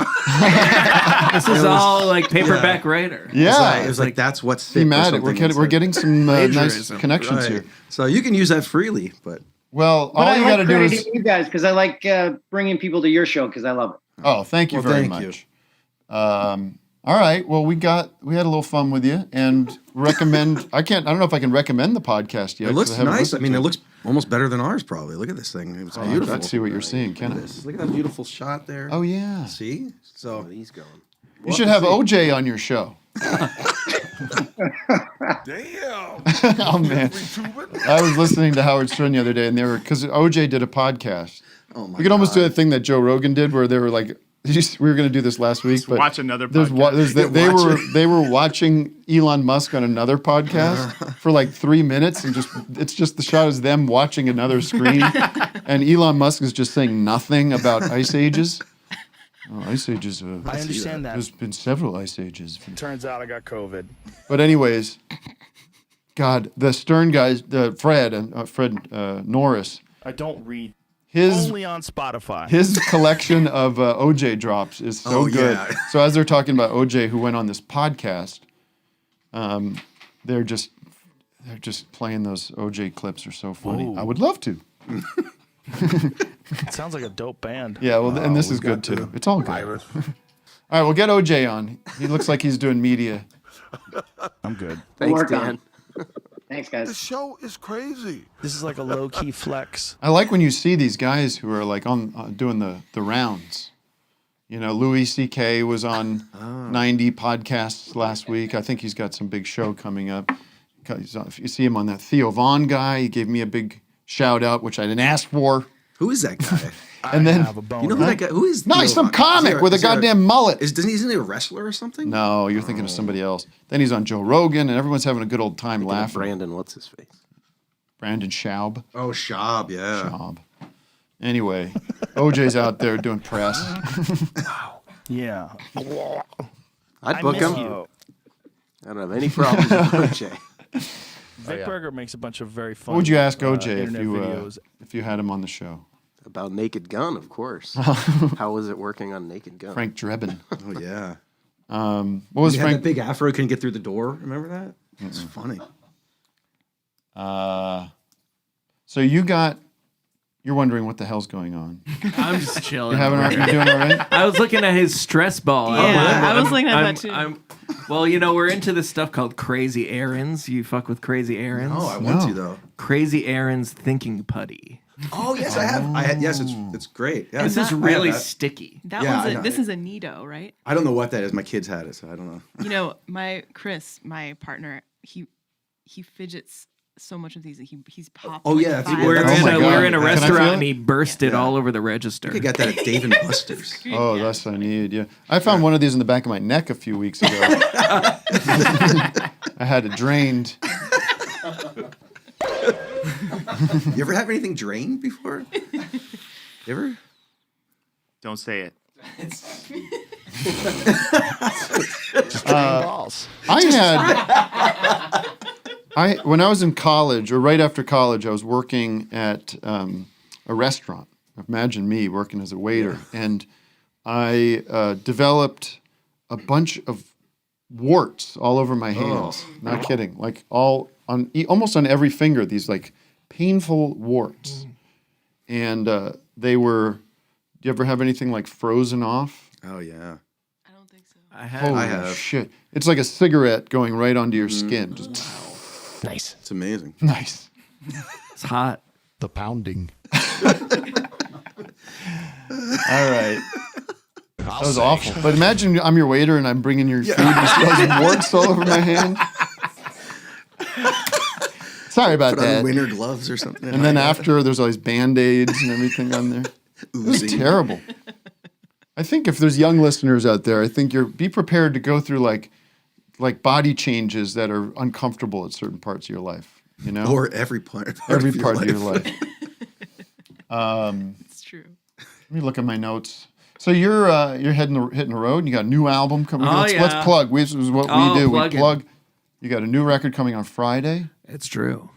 Speaker 7: This is all like paperback writer.
Speaker 2: Yeah.
Speaker 1: it was like that's what's sick or
Speaker 2: Thematic.
Speaker 1: something.
Speaker 2: We're getting some nice
Speaker 7: Plagiarism.
Speaker 2: connections
Speaker 1: Right.
Speaker 2: here.
Speaker 1: So you can use that freely, but
Speaker 2: Well,
Speaker 13: But
Speaker 2: all
Speaker 13: I
Speaker 2: you
Speaker 13: like
Speaker 2: got to do
Speaker 13: crediting
Speaker 2: is.
Speaker 13: you guys because I like bringing people to your show because I love it.
Speaker 2: Oh, thank you
Speaker 1: Well,
Speaker 2: very
Speaker 1: thank you.
Speaker 2: much. All right. Well, we had a little fun with you, and recommend. I don't know if I can recommend the podcast yet.
Speaker 1: it
Speaker 2: 'cause
Speaker 1: looks
Speaker 2: I haven't
Speaker 1: nice. I
Speaker 2: listened
Speaker 1: mean,
Speaker 2: to
Speaker 1: it looks almost better than ours, probably. Look at this thing. It's beautiful.
Speaker 2: Let's see what you're seeing,
Speaker 1: Look
Speaker 2: can
Speaker 1: at
Speaker 2: I?
Speaker 1: this. Look at that beautiful shot there.
Speaker 2: Oh yeah.
Speaker 1: See? So
Speaker 6: He's going.
Speaker 2: You should have OJ on your show.
Speaker 12: Damn.
Speaker 2: Oh man, I was listening to Howard Stern the other day, and because OJ did a podcast.
Speaker 1: Oh my
Speaker 2: We could almost do that thing that Joe Rogan did, where they were like, we were going to do this last week, but
Speaker 9: watch another podcast.
Speaker 2: They were watching Elon Musk on another podcast for like 3 minutes, and it's just the shot is them watching another screen, and Elon Musk is just saying nothing about ice ages. Oh, ice ages.
Speaker 12: I understand that.
Speaker 2: There's been several ice ages.
Speaker 12: Turns out I got COVID.
Speaker 2: But anyways, God, the Stern guys, Fred Norris,
Speaker 12: I don't read.
Speaker 2: his
Speaker 12: Only on Spotify.
Speaker 2: his collection of OJ drops is so
Speaker 1: Oh,
Speaker 2: good.
Speaker 1: yeah.
Speaker 2: So as they're talking about OJ, who went on this podcast, they're just playing those OJ clips are so funny.
Speaker 12: Ooh.
Speaker 2: I would love to.
Speaker 12: It sounds like a dope band.
Speaker 2: Yeah, well, and this is good too. It's all good. All right, we'll get OJ on. He looks like he's doing media.
Speaker 12: I'm good.
Speaker 13: Thanks,
Speaker 6: Thanks,
Speaker 13: Dan.
Speaker 6: Dan.
Speaker 13: Thanks, guys.
Speaker 12: show is crazy. This is like a low key flex.
Speaker 2: I like when you see these guys who are like on doing the rounds. You know, Louis C.K. was on 90 podcasts last week. I think he's got some big show coming up. If you see him on that Theo Vaughn guy, he gave me a big shout out, which I didn't ask for.
Speaker 1: Who is that guy?
Speaker 2: And then
Speaker 1: You know who that guy? Who is?
Speaker 2: no, he's
Speaker 1: Theo
Speaker 2: some
Speaker 1: Von?
Speaker 2: comic with a goddamn mullet.
Speaker 1: Isn't he a wrestler or something?
Speaker 2: No, you're thinking of somebody else. Then he's on Joe Rogan, and everyone's having a good old time laughing.
Speaker 6: Brandon, what's his face?
Speaker 2: Brandon Schaub.
Speaker 1: Oh, Schaub, yeah.
Speaker 2: Schaub. Anyway, OJ's out there doing press.
Speaker 12: Yeah.
Speaker 6: I'd book
Speaker 12: miss
Speaker 6: him.
Speaker 12: you.
Speaker 6: I don't have any problems with OJ.
Speaker 12: Vic Berger makes a bunch of very fun.
Speaker 2: What would you ask OJ
Speaker 12: internet
Speaker 2: if you had him on the show?
Speaker 6: About Naked Gun, of course. How was it working on Naked Gun?
Speaker 2: Frank Drebin.
Speaker 1: Oh yeah.
Speaker 2: What was
Speaker 1: He
Speaker 2: Frank?
Speaker 1: had that big afro, couldn't get through the door. Remember that? It's funny.
Speaker 2: So you're wondering what the hell's going on.
Speaker 7: I'm just chilling.
Speaker 2: You doing all right?
Speaker 7: I was looking at his stress ball.
Speaker 10: Yeah, I was looking at that too.
Speaker 7: Well, we're into this stuff called Crazy Aaron's. You fuck with Crazy Aaron's?
Speaker 1: Oh, I want to though.
Speaker 7: Crazy Aaron's thinking putty.
Speaker 1: Oh yes, I have. Yes, it's great. Yeah,
Speaker 7: This is really sticky.
Speaker 10: This is a Nido, right?
Speaker 1: I don't know what that is. My kids had it, so I don't know.
Speaker 10: Chris, my partner, he fidgets so much of these. He's popped.
Speaker 1: Oh yeah,
Speaker 7: we're in a restaurant and he burst it all over the register.
Speaker 1: You got that at Dave and Buster's.
Speaker 2: Oh, that's what I need. Yeah, I found one of these in the back of my neck a few weeks ago. I had it drained.
Speaker 1: You ever have anything drained before? You ever?
Speaker 9: Don't say it.
Speaker 12: Just balls.
Speaker 2: When I was in college, or right after college, I was working at a restaurant. Imagine me working as a waiter. And I developed a bunch of warts all over my hands. Not kidding. Like almost on every finger, these like painful warts. And they were, do you ever have anything like frozen off?
Speaker 1: Oh, yeah.
Speaker 10: I don't think so.
Speaker 7: I have.
Speaker 2: Holy shit. It's like a cigarette going right onto your skin. Just
Speaker 14: Nice.
Speaker 1: It's amazing.
Speaker 2: nice.
Speaker 7: It's hot.
Speaker 12: The pounding.
Speaker 2: All right. That was awful. But imagine I'm your waiter and I'm bringing your food and there's warts all over my hand. Sorry about
Speaker 1: Put
Speaker 2: that.
Speaker 1: on winter gloves or something.
Speaker 2: And then after, there's all these Band-Aids and everything on there. It was terrible. I think if there's young listeners out there, I think be prepared to go through like body changes that are uncomfortable at certain parts of your life. You know,
Speaker 1: or every part of
Speaker 2: your life.
Speaker 10: It's true.
Speaker 2: Let me look at my notes. So you're hitting the road. And you got a new album coming. Let's plug. This is what we do. We plug. You got a new record coming on Friday.
Speaker 7: It's true.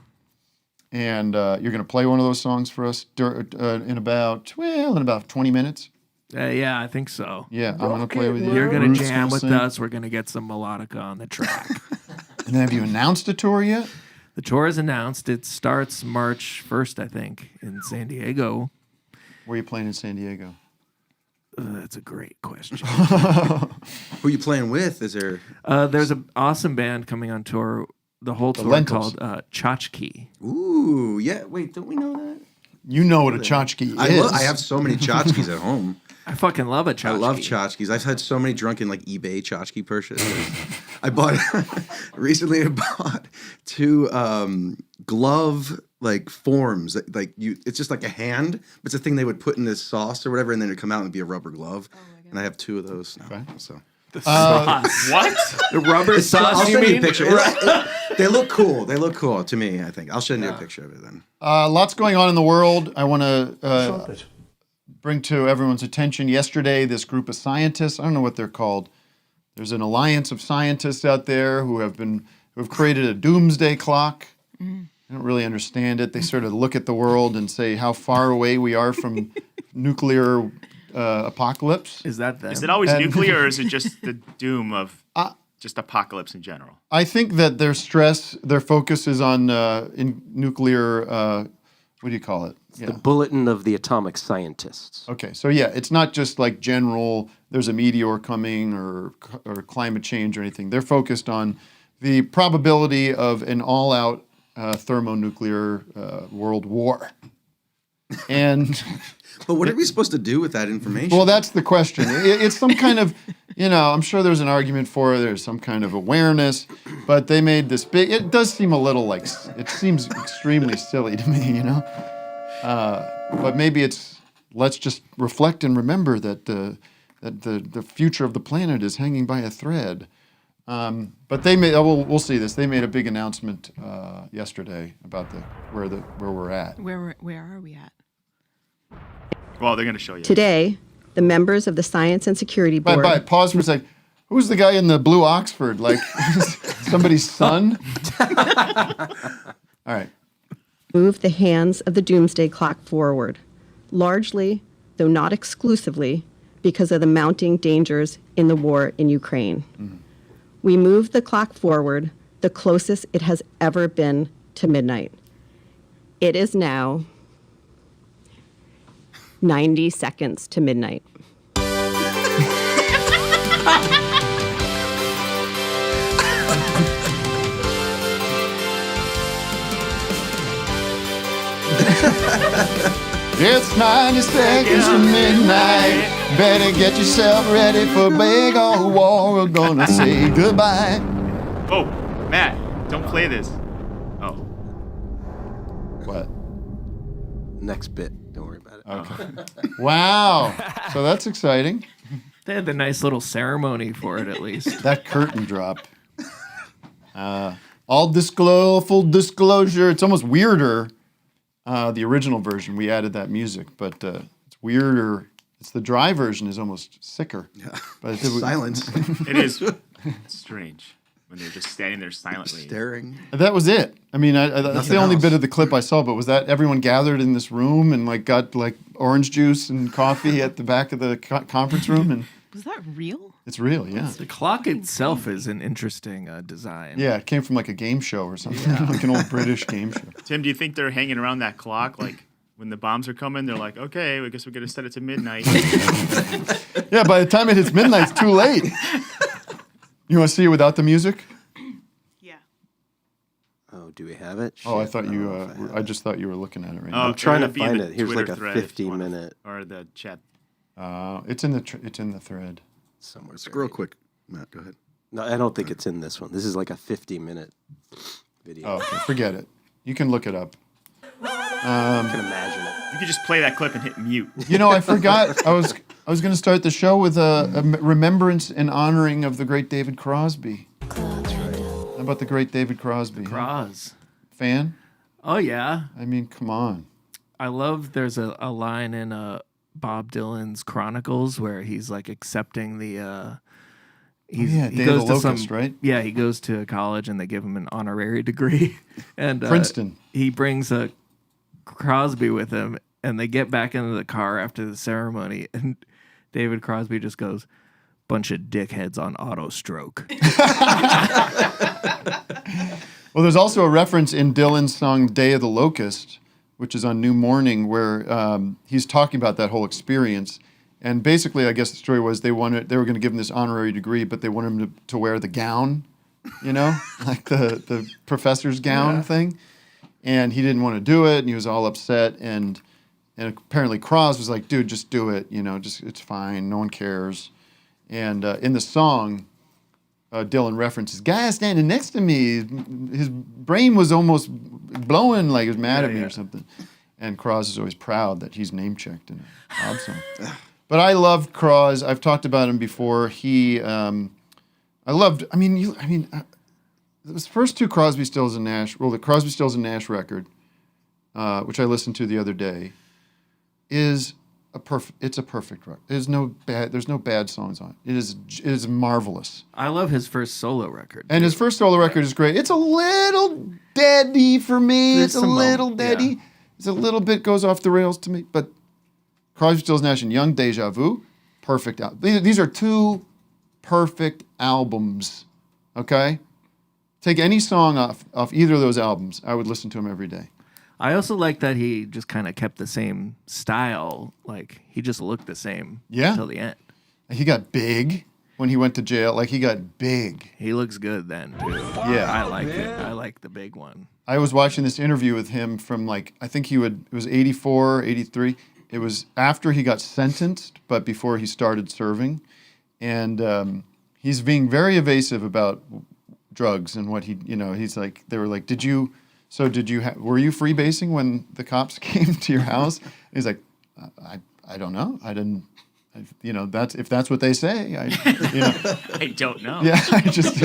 Speaker 2: And you're going to play one of those songs for us in about 20 minutes.
Speaker 7: Yeah, I think so.
Speaker 2: Yeah, I'm going to play with you.
Speaker 7: You're going to
Speaker 2: Ruth's
Speaker 7: jam with
Speaker 2: sing.
Speaker 7: us. We're going to get some melodica on the track.
Speaker 2: And then have you announced a tour yet?
Speaker 7: The tour is announced. It starts March 1st, I think, in San Diego.
Speaker 2: Where are you playing in San Diego?
Speaker 7: That's a great question.
Speaker 1: Who are you playing with? Is there?
Speaker 7: There's an awesome band coming on tour. The whole tour called Tchotchke.
Speaker 1: Ooh, yeah. Wait, don't we know that?
Speaker 2: You know what a tchotchke is.
Speaker 1: I have so many tchotchkes at home.
Speaker 7: I fucking love a tchotchke.
Speaker 1: I love tchotchkes. I've had so many drunken like eBay tchotchke purchases. I bought recently. I bought 2 glove like forms. It's just like a hand, but it's a thing they would put in this sauce or whatever, and then it'd come out and be a rubber glove. And I have 2 of those now. Okay. So.
Speaker 9: What?
Speaker 7: The rubber sauce?
Speaker 1: I'll
Speaker 7: you
Speaker 1: send you
Speaker 7: mean?
Speaker 1: a picture. They look cool. They look cool to me, I think. I'll send you a picture of it then.
Speaker 2: Lots going on in the world. I want to bring to everyone's attention. Yesterday, this group of scientists, I don't know what they're called. There's an alliance of scientists out there who have created a doomsday clock. I don't really understand it. They sort of look at the world and say how far away we are from nuclear apocalypse.
Speaker 7: Is that them?
Speaker 9: Is it always nuclear, or is it just the doom of just apocalypse in general?
Speaker 2: I think that their focus is on in nuclear. What do you call it?
Speaker 6: The Bulletin of the Atomic Scientists.
Speaker 2: Okay, so yeah, it's not just like general. There's a meteor coming or climate change or anything. They're focused on the probability of an all-out thermonuclear world war. And
Speaker 1: but what are we supposed to do with that information?
Speaker 2: Well, that's the question. It's some kind of, I'm sure there's an argument for it. There's some kind of awareness, but they made this big. It does seem a little like it seems extremely silly to me, But maybe let's just reflect and remember that the future of the planet is hanging by a thread. But they made. We'll see this. They made a big announcement yesterday about where we're at.
Speaker 10: Where are we at?
Speaker 9: Well, they're going to show you.
Speaker 15: Today, the members of the Science and Security Board.
Speaker 2: Pause for a sec. Who's the guy in the blue Oxford? Like somebody's son? All right.
Speaker 15: Move the hands of the doomsday clock forward, largely, though not exclusively, because of the mounting dangers in the war in Ukraine. We move the clock forward the closest it has ever been to midnight. It is now 90 seconds to midnight.
Speaker 2: It's 90 seconds to midnight. Better get yourself ready for a big old war. We're gonna say goodbye.
Speaker 9: Oh, Matt, don't play this. Oh.
Speaker 2: What?
Speaker 6: Next bit. Don't worry about it.
Speaker 2: Okay. Wow. So that's exciting.
Speaker 7: They had the nice little ceremony for it, at least.
Speaker 2: That curtain drop. Full disclosure. It's almost weirder. The original version, we added that music, but it's weirder. It's the dry version is almost sicker.
Speaker 1: Yeah.
Speaker 2: But
Speaker 1: Silence.
Speaker 9: It is strange when they're just standing there silently.
Speaker 1: Staring.
Speaker 2: That was it. I mean, that's
Speaker 1: Nothing
Speaker 2: the only
Speaker 1: else.
Speaker 2: bit of the clip I saw. But was that everyone gathered in this room and like got like orange juice and coffee at the back of the conference room? And
Speaker 10: Was that real?
Speaker 2: it's real, yeah.
Speaker 7: The clock itself is an interesting design.
Speaker 2: Yeah, it came from like a game show or something, like an old British game show.
Speaker 9: Tim, do you think they're hanging around that clock like when the bombs are coming? They're like, okay, I guess we're gonna set it to midnight.
Speaker 2: Yeah, by the time it hits midnight, it's too late. You want to see it without the music?
Speaker 6: Oh, do we have it?
Speaker 2: Oh, I
Speaker 6: Shit,
Speaker 2: thought
Speaker 6: don't
Speaker 2: you.
Speaker 6: know if I have
Speaker 2: I
Speaker 6: it.
Speaker 2: just thought you were looking at it right
Speaker 9: Oh,
Speaker 2: now.
Speaker 6: I'm trying to
Speaker 9: would be in
Speaker 6: find
Speaker 9: the
Speaker 6: it. Here's
Speaker 9: Twitter
Speaker 6: like a
Speaker 9: thread if you
Speaker 6: 50-minute.
Speaker 9: or the chat.
Speaker 2: It's in the thread.
Speaker 6: Somewhere.
Speaker 1: Scroll quick. Matt, go ahead.
Speaker 6: No, I don't think it's in this one. This is like a 50-minute video.
Speaker 2: Oh, okay, forget it. You can look it up.
Speaker 6: I can imagine it.
Speaker 9: You could just play that clip and hit mute.
Speaker 2: You know, I forgot. I was going to start the show with a remembrance and honoring of the great David Crosby.
Speaker 6: That's right.
Speaker 2: How about the great David Crosby? huh?
Speaker 7: Cross.
Speaker 2: Fan?
Speaker 7: Oh, yeah.
Speaker 2: I mean, come on.
Speaker 7: I love there's a line in Bob Dylan's Chronicles where he's like accepting the he
Speaker 2: Day
Speaker 7: goes
Speaker 2: of the
Speaker 7: to
Speaker 2: Locust, right?
Speaker 7: Yeah, he goes to college and they give him an honorary degree. And
Speaker 2: Princeton.
Speaker 7: He brings a Crosby with him and they get back into the car after the ceremony and David Crosby just goes, bunch of dickheads on auto stroke.
Speaker 2: Well, there's also a reference in Dylan's song Day of the Locust, which is on New Morning, where he's talking about that whole experience. And basically, I guess the story was they were going to give him this honorary degree, but they wanted him to wear the gown, you know, like the professor's gown thing. And he didn't want to do it, and he was all upset. And apparently Cross was like, dude, just do it, you know, just it's fine, no one cares. And in the song, Dylan references, guy standing next to me, his brain was almost blowing like he was mad at me or something. And Cross is always proud that he's name-checked in a Bob song. But I loved Cross. I've talked about him before. The first two Crosby, Stills and Nash, the Crosby, Stills and Nash record, which I listened to the other day, is it's a perfect record. There's no bad songs on it. It is marvelous.
Speaker 7: I love his first solo record.
Speaker 2: And his first solo record is great. It's a little deady for me. It's a little deady.
Speaker 7: yeah.
Speaker 2: It's a little bit goes off the rails to me. But Crosby, Stills, Nash and Young, Deja Vu, perfect album. These are two perfect albums. Okay? Take any song off either of those albums, I would listen to them every day.
Speaker 7: I also like that he just kind of kept the same style. Like, he just looked the same till the end.
Speaker 2: He got big when he went to jail. Like, he got big.
Speaker 7: He looks good then, too.
Speaker 2: Yeah.
Speaker 7: I like it. I like the big one.
Speaker 2: I was watching this interview with him from, like, I think it was 84, 83. It was after he got sentenced, but before he started serving. And he's being very evasive about drugs and what he's like, they were like, were you freebasing when the cops came to your house? He's like, I don't know. I didn't, if that's what they say,
Speaker 9: I don't know.
Speaker 2: Yeah, I just,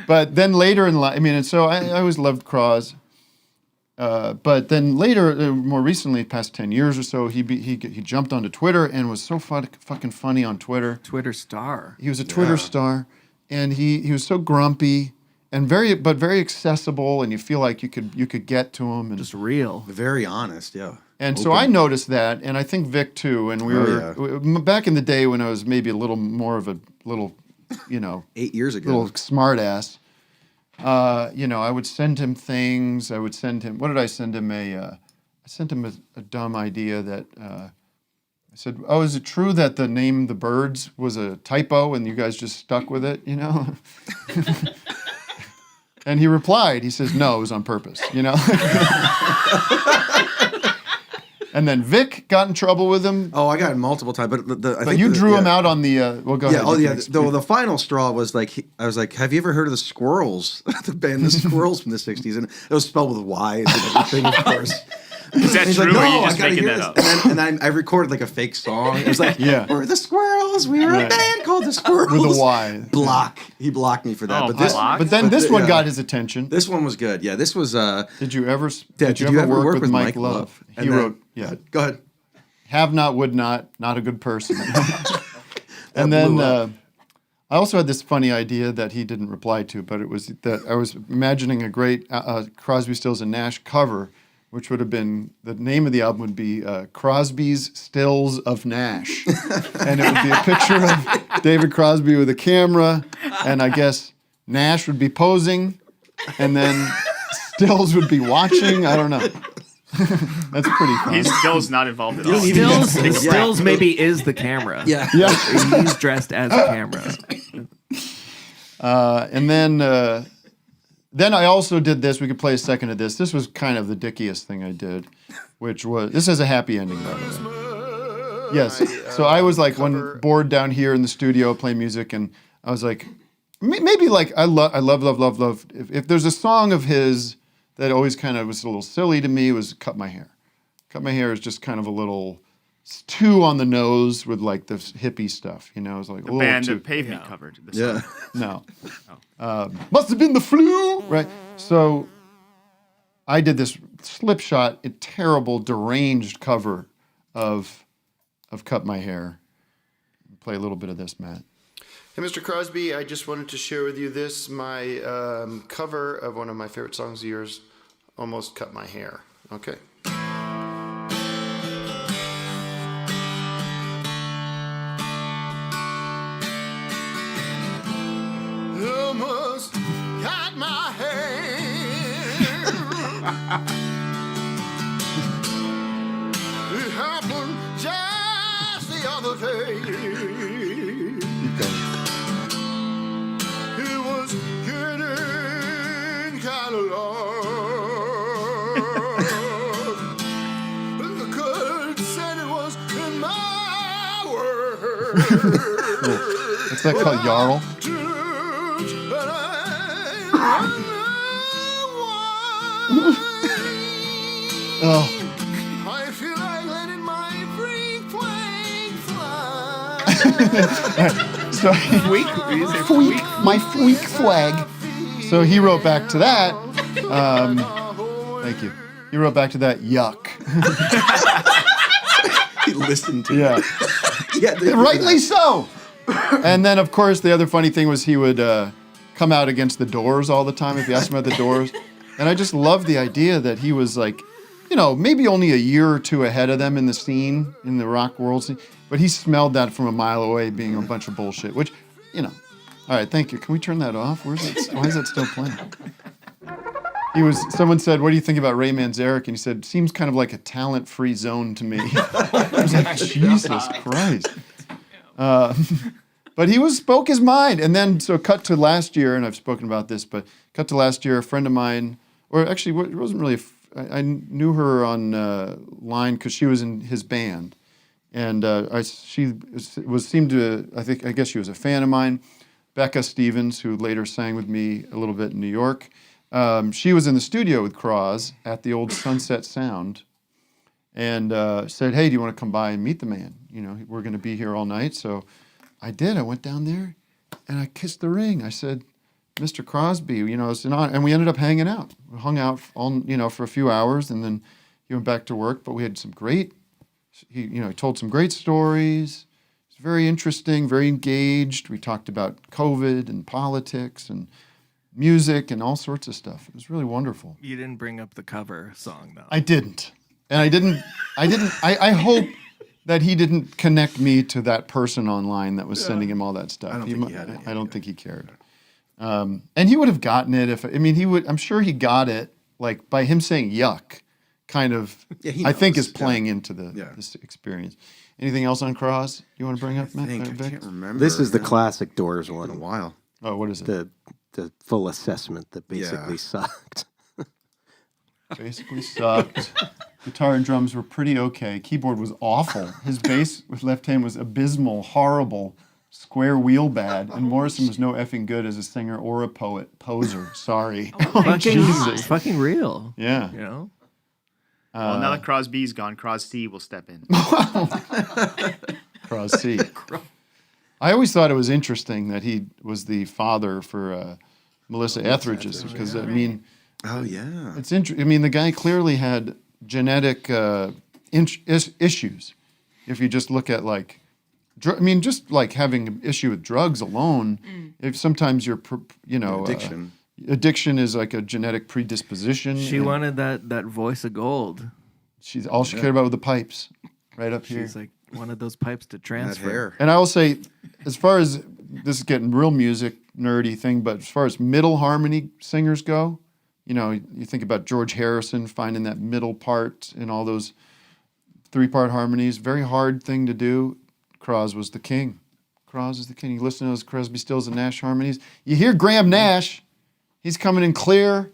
Speaker 2: but then later in life, and so I always loved Cross. But then later, more recently, past 10 years or so, he jumped onto Twitter and was so fucking funny on Twitter.
Speaker 7: Twitter star.
Speaker 2: He was a Twitter star, and he was so grumpy and very accessible, and you feel like you could get to him and
Speaker 7: just real,
Speaker 1: very honest, yeah.
Speaker 2: And so I noticed that, and I think Vic too. And we back in the day when I was maybe a little more of a little,
Speaker 1: 8 years ago,
Speaker 2: little smart ass. I would send him things. I would send him. What did I send him? I sent him a dumb idea that I said, "Oh, is it true that the name The Birds was a typo and you guys just stuck with it?" And he replied. He says, "No, it was on purpose." And then Vic got in trouble with him.
Speaker 1: Oh, I got in multiple times, but I think
Speaker 2: you drew him out on the. Well, go ahead.
Speaker 1: Oh, yeah. The final straw was like I was like, "Have you ever heard of the Squirrels?" The band, the Squirrels from the '60s, and it was spelled with Y's and everything, of course.
Speaker 9: Is that
Speaker 1: He's
Speaker 9: true,
Speaker 1: like,
Speaker 9: or are
Speaker 1: "No,
Speaker 9: you just
Speaker 1: I gotta
Speaker 9: making
Speaker 1: hear
Speaker 9: that
Speaker 1: this."
Speaker 9: up?
Speaker 1: And then I recorded like a fake song. It was like, "We're the Squirrels. We were a band called the Squirrels."
Speaker 2: With a Y.
Speaker 1: Block. He blocked me for that.
Speaker 9: Oh,
Speaker 2: But then this one got his attention.
Speaker 1: This one was good. Yeah, this was.
Speaker 2: Did you ever
Speaker 1: work
Speaker 2: with Mike Love? He wrote. Yeah.
Speaker 1: Go ahead.
Speaker 2: Have not, would not a good person. And then I also had this funny idea that he didn't reply to, but it was that I was imagining a great Crosby, Stills, and Nash cover, which would have been, the name of the album would be Crosby's Stills of Nash. And it would be a picture of David Crosby with a camera, and I guess Nash would be posing, and then Stills would be watching. I don't know. That's pretty funny.
Speaker 9: He's Stills not involved at all.
Speaker 7: Stills maybe is the camera.
Speaker 1: Yeah.
Speaker 7: He's dressed as a camera.
Speaker 2: And then I also did this. We could play a second of this. This was kind of the dickiest thing I did, which was, this has a happy ending, by the way. Yes. So I was like bored down here in the studio playing music, and I was like, maybe like I love. If there's a song of his that always kind of was a little silly to me, was Cut My Hair. Cut My Hair is just kind of a little too on the nose with like the hippie stuff, It was like
Speaker 9: The band that Pavement covered. The song.
Speaker 2: No. Must have been the flu, right? So I did this slipshod, a terrible, deranged cover of Cut My Hair. Play a little bit of this, Matt.
Speaker 12: Hey, Mr. Crosby, I just wanted to share with you this, my cover of one of my favorite songs of yours, Almost Cut My Hair. Okay. Almost cut my hair. It happened just the other day. It was getting kind of long. The good said it was in my word.
Speaker 2: What's that called, Jarl? Oh.
Speaker 12: I feel like letting my freak flag fly.
Speaker 2: So my freak flag. So he wrote back to that. Thank you. He wrote back to that. Yuck.
Speaker 1: He listened to
Speaker 2: it. Yeah, rightly so. And then, of course, the other funny thing was he would come out against the Doors all the time if you asked him about the Doors. And I just loved the idea that he was like, maybe only a year or two ahead of them in the scene, in the rock world scene. But he smelled that from a mile away being a bunch of bullshit, which, All right, thank you. Can we turn that off? Why is that still playing? Someone said, what do you think about Ray Manzarek? And he said, seems kind of like a talent-free zone to me. I was like, Jesus Christ. But he spoke his mind. And then, so cut to last year, and I've spoken about this, but cut to last year, a friend of mine, or actually, it wasn't really, I knew her online because she was in his band. And I guess she was a fan of mine. Becca Stevens, who later sang with me a little bit in New York. She was in the studio with Cross at the old Sunset Sound and said, hey, do you want to come by and meet the man? We're going to be here all night. So I did. I went down there and I kissed the ring. I said, Mr. Crosby, it's an honor. And we ended up hanging out. We hung out for a few hours, and then he went back to work. But we had some great. He told some great stories. It was very interesting, very engaged. We talked about COVID and politics and music and all sorts of stuff. It was really wonderful.
Speaker 7: You didn't bring up the cover song though.
Speaker 2: I didn't. And I hope that he didn't connect me to that person online that was sending him all that stuff. I don't think he cared. And he would have gotten it I'm sure he got it like by him saying yuck kind of, I think is playing into this experience. Anything else on Cross you want to bring up, Matt?
Speaker 1: I can't remember.
Speaker 6: This is the classic Doors one.
Speaker 1: In a while.
Speaker 2: Oh, what is it?
Speaker 6: The full assessment that basically sucked.
Speaker 2: Basically sucked. Guitar and drums were pretty okay. Keyboard was awful. His bass with left hand was abysmal, horrible, square wheel bad. And Morrison was no effing good as a singer or a poser. Sorry.
Speaker 7: Fucking real.
Speaker 2: Yeah.
Speaker 9: Well, now that Crosby's gone, Crosby will step in.
Speaker 2: Crosby. I always thought it was interesting that he was the father for Melissa Etheridge's because
Speaker 1: oh yeah,
Speaker 2: it's interesting. The guy clearly had genetic issues. If you just look at just like having an issue with drugs alone, if sometimes you're addiction is like a genetic predisposition.
Speaker 7: She wanted that voice of gold.
Speaker 2: She's all she cared about were the pipes, right up here.
Speaker 7: She's like wanted those pipes to transfer.
Speaker 1: That hair.
Speaker 2: And I will say, as far as this is getting real music nerdy thing, but as far as middle harmony singers go, you think about George Harrison finding that middle part in all those 3-part harmonies. Very hard thing to do. Cros was the king. Cros is the king. You listen to those Crosby, Stills, and Nash harmonies. You hear Graham Nash. He's coming in clear.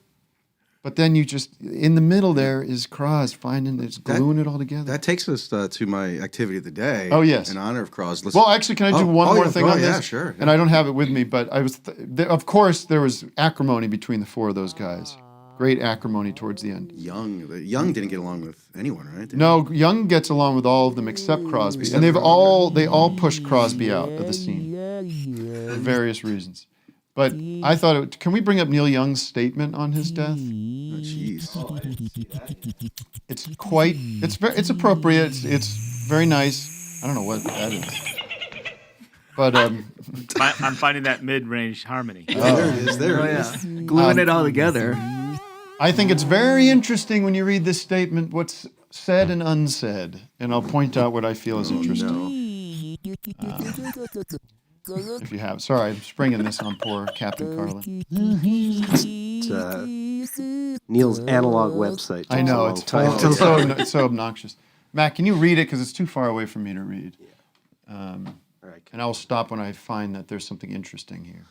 Speaker 2: But then you just, in the middle there is Cros gluing it all together.
Speaker 1: That takes us to my activity of the day.
Speaker 2: Oh, yes.
Speaker 1: In honor of Cros.
Speaker 2: Well, actually, can I do one more thing on this?
Speaker 1: Yeah, sure.
Speaker 2: And I don't have it with me, but of course, there was acrimony between the 4 of those guys. Great acrimony towards the end.
Speaker 1: Young didn't get along with anyone, right?
Speaker 2: No, Young gets along with all of them except Crosby. And they all pushed Crosby out of the scene for various reasons. But I thought, can we bring up Neil Young's statement on his death?
Speaker 1: Oh, jeez.
Speaker 2: It's appropriate. It's very nice. I don't know what that is. But
Speaker 9: I'm finding that mid-range harmony.
Speaker 1: There it is. There it is.
Speaker 7: Gluing it all together.
Speaker 2: I think it's very interesting when you read this statement, what's said and unsaid. And I'll point out what I feel is interesting. If you have. Sorry, I'm springing this on poor Captain Carlin.
Speaker 6: It's Neil's analog website.
Speaker 2: I know, it's so obnoxious. Matt, can you read it? Because it's too far away for me to read. And I'll stop when I find that there's something interesting here.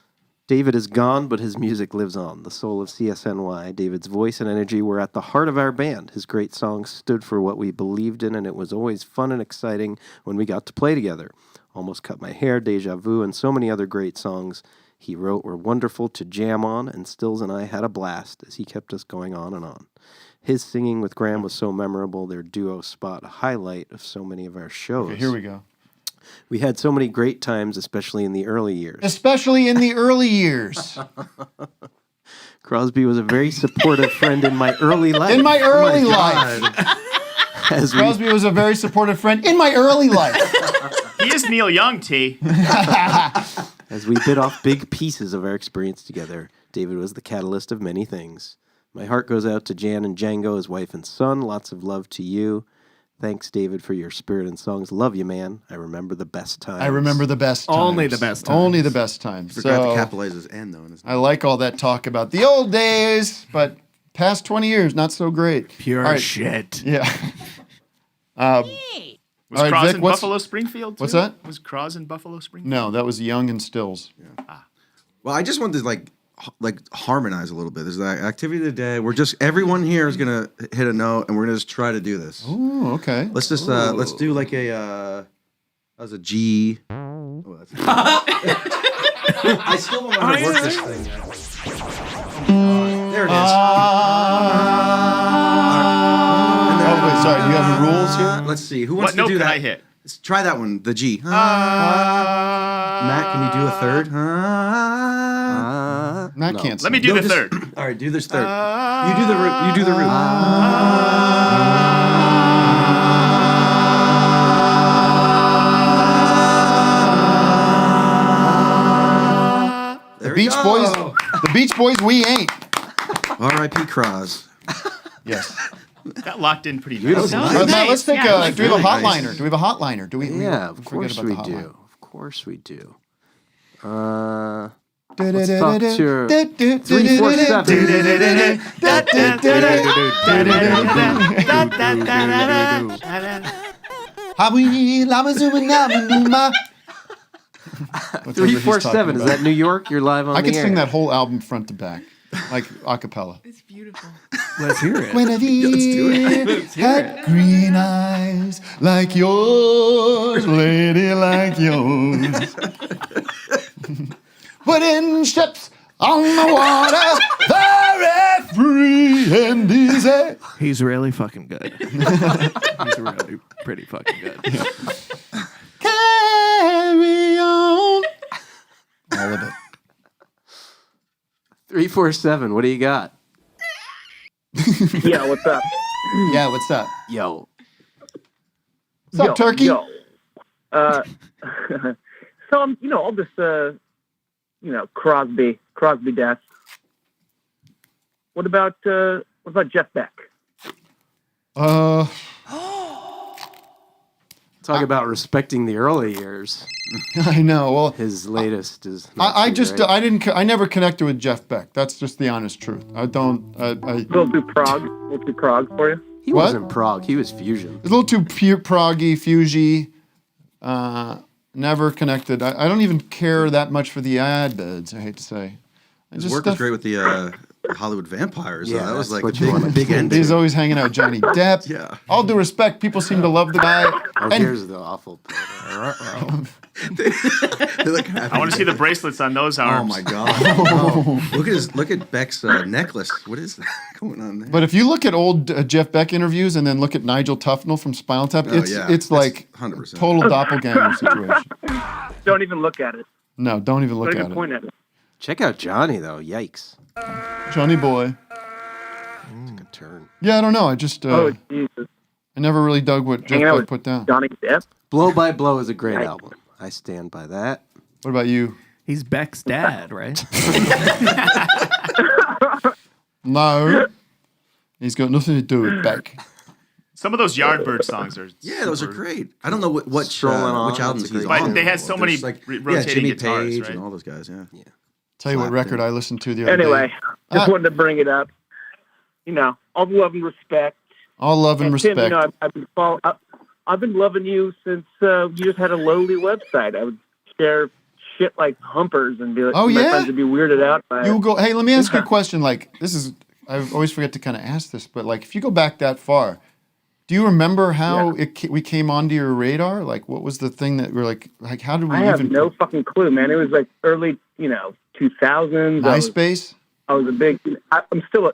Speaker 6: David is gone, but his music lives on. The soul of CSNY. David's voice and energy were at the heart of our band. His great songs stood for what we believed in, and it was always fun and exciting when we got to play together. Almost Cut My Hair, Deja Vu, and so many other great songs he wrote were wonderful to jam on, and Stills and I had a blast as he kept us going on and on. His singing with Graham was so memorable, their duo spot a highlight of so many of our shows.
Speaker 2: Okay, here we go.
Speaker 6: We had so many great times, especially in the early years. Crosby was a very supportive friend in my early life.
Speaker 2: Crosby was a very supportive friend in my early life.
Speaker 9: He is Neil Young, T.
Speaker 6: As we bit off big pieces of our experience together, David was the catalyst of many things. My heart goes out to Jan and Django, his wife and son. Lots of love to you. Thanks, David, for your spirit and songs. Love you, man. I remember the best times.
Speaker 2: Only the best times. Only the best times.
Speaker 1: Forgot to capitalize his N, though.
Speaker 2: I like all that talk about the old days, but past 20 years, not so great.
Speaker 7: Pure shit.
Speaker 2: Yeah.
Speaker 9: Was Cros in Buffalo Springfield, too?
Speaker 2: What's that?
Speaker 9: Was Cros in Buffalo Springfield?
Speaker 2: No, that was Young and Stills.
Speaker 1: Yeah. Well, I just wanted to harmonize a little bit. There's the activity of the day. Everyone here is gonna hit a note, and we're gonna just try to do this.
Speaker 2: Oh, okay.
Speaker 1: Let's just let's do like that was a G. Oh, that's I still don't know how to work this thing. There it is.
Speaker 2: Wait, sorry. Do you have the rules here?
Speaker 1: Let's see. Who wants
Speaker 9: what
Speaker 1: to do
Speaker 9: note
Speaker 1: that?
Speaker 9: Can I hit?
Speaker 1: Let's try that one. The G. Matt, can you do a third?
Speaker 2: I can't.
Speaker 9: Let me do the third.
Speaker 1: All right, do this third. You do the root. You do the root.
Speaker 2: The Beach Boys. The Beach Boys. We ain't.
Speaker 1: R.I.P. Cross.
Speaker 2: Yes.
Speaker 9: Got locked in pretty
Speaker 1: Beautiful.
Speaker 9: nice.
Speaker 2: All right, Matt, let's take
Speaker 10: Yeah,
Speaker 2: a. Do we have a
Speaker 1: really
Speaker 2: hotliner?
Speaker 1: nice.
Speaker 2: Do we have a hotliner? Do we?
Speaker 6: Yeah,
Speaker 2: we
Speaker 6: of
Speaker 2: forget
Speaker 6: course
Speaker 2: about
Speaker 6: we
Speaker 2: the
Speaker 6: do.
Speaker 2: hotline.
Speaker 6: Of course we do. Let's talk to your 347. Is that New York? You're live on
Speaker 2: I
Speaker 6: the
Speaker 2: could
Speaker 6: air.
Speaker 2: sing that whole album front to back, like a cappella.
Speaker 10: It's beautiful.
Speaker 7: Let's hear it.
Speaker 2: Guinevere had green eyes like yours, lady like yours. Putting ships on the water, very free and easy.
Speaker 7: He's really fucking good. He's really pretty fucking good.
Speaker 2: Carry on. All of it.
Speaker 6: 347. What do you got?
Speaker 16: Yeah, what's up?
Speaker 2: Yeah, what's up?
Speaker 6: Yo.
Speaker 2: What's up, Turkey?
Speaker 16: Yo. So all this, Crosby death. What about Jeff Beck?
Speaker 6: Talk about respecting the early years.
Speaker 2: I know. Well,
Speaker 6: his latest is. not
Speaker 2: I
Speaker 6: so
Speaker 2: just
Speaker 6: great.
Speaker 2: I never connected with Jeff Beck. That's just the honest truth. I don't.
Speaker 16: A little too prog for you.
Speaker 6: He
Speaker 2: What?
Speaker 6: wasn't prog. He was fusion.
Speaker 2: A little too proggy, fusey. Never connected. I don't even care that much for the ad bids. I hate to say.
Speaker 1: His work was great with the Hollywood Vampires.
Speaker 6: Yeah,
Speaker 1: that was
Speaker 6: that's
Speaker 1: like
Speaker 6: what you wanna
Speaker 1: a big ending.
Speaker 2: He's always hanging out with Johnny Depp.
Speaker 1: Yeah.
Speaker 2: All due respect, people seem to love the guy.
Speaker 6: Oh,
Speaker 2: And
Speaker 6: here's the awful part.
Speaker 1: They're like happy.
Speaker 9: I want to see the bracelets on those
Speaker 1: Oh
Speaker 9: arms.
Speaker 1: my god! Oh. Look at Beck's necklace. What is that going on there?
Speaker 2: but if you look at old Jeff Beck interviews and then look at Nigel Tufnell from Spinal Tap,
Speaker 1: Oh,
Speaker 2: it's
Speaker 1: yeah.
Speaker 2: it's like
Speaker 1: 100%.
Speaker 2: total doppelganger situation.
Speaker 16: Don't even look at it.
Speaker 2: No, don't even look
Speaker 16: Don't
Speaker 2: at
Speaker 16: even point
Speaker 2: it.
Speaker 16: at it.
Speaker 6: Check out Johnny though. Yikes.
Speaker 2: Johnny Boy.
Speaker 6: Took a turn.
Speaker 2: Yeah, I don't know. I just
Speaker 16: Oh Jesus!
Speaker 2: I never really dug what Jeff
Speaker 16: Hanging out
Speaker 2: Beck
Speaker 16: with
Speaker 2: put down.
Speaker 16: Johnny Depp.
Speaker 6: Blow by Blow is a great
Speaker 16: Yikes.
Speaker 6: album. I stand by that.
Speaker 2: What about you?
Speaker 7: He's Beck's dad, right?
Speaker 2: No. He's got nothing to do with Beck.
Speaker 9: Some of those Yardbird songs are.
Speaker 1: Yeah, those are great. I don't know which
Speaker 6: Strolling On,
Speaker 1: albums
Speaker 6: that's a
Speaker 1: he's
Speaker 6: great
Speaker 1: on.
Speaker 9: But they had so many
Speaker 1: There's
Speaker 9: rotating
Speaker 1: Jimmy
Speaker 9: guitars,
Speaker 1: Page
Speaker 9: right?
Speaker 1: and all those guys. Yeah.
Speaker 2: Tell you what
Speaker 1: Clapton.
Speaker 2: record I listened to the other
Speaker 16: Anyway,
Speaker 2: day.
Speaker 16: just wanted to bring it up. All the love and respect.
Speaker 2: All love and respect.
Speaker 16: Tim, I've been loving you since you just had a lowly website. I would share shit like humpers and be like,
Speaker 2: Oh,
Speaker 16: my
Speaker 2: yeah?
Speaker 16: friends would be weirded out by
Speaker 2: You
Speaker 16: it.
Speaker 2: go. Hey, let me ask you a question. Like, this is. I always forget to kind of ask this, but like, if you go back that far, do you remember how we came onto your radar? Like, what was the thing that we're like? How did we
Speaker 16: I have
Speaker 2: even?
Speaker 16: no fucking clue, man. It was like early, 2000s.
Speaker 2: MySpace.
Speaker 16: I was a big. I'm still a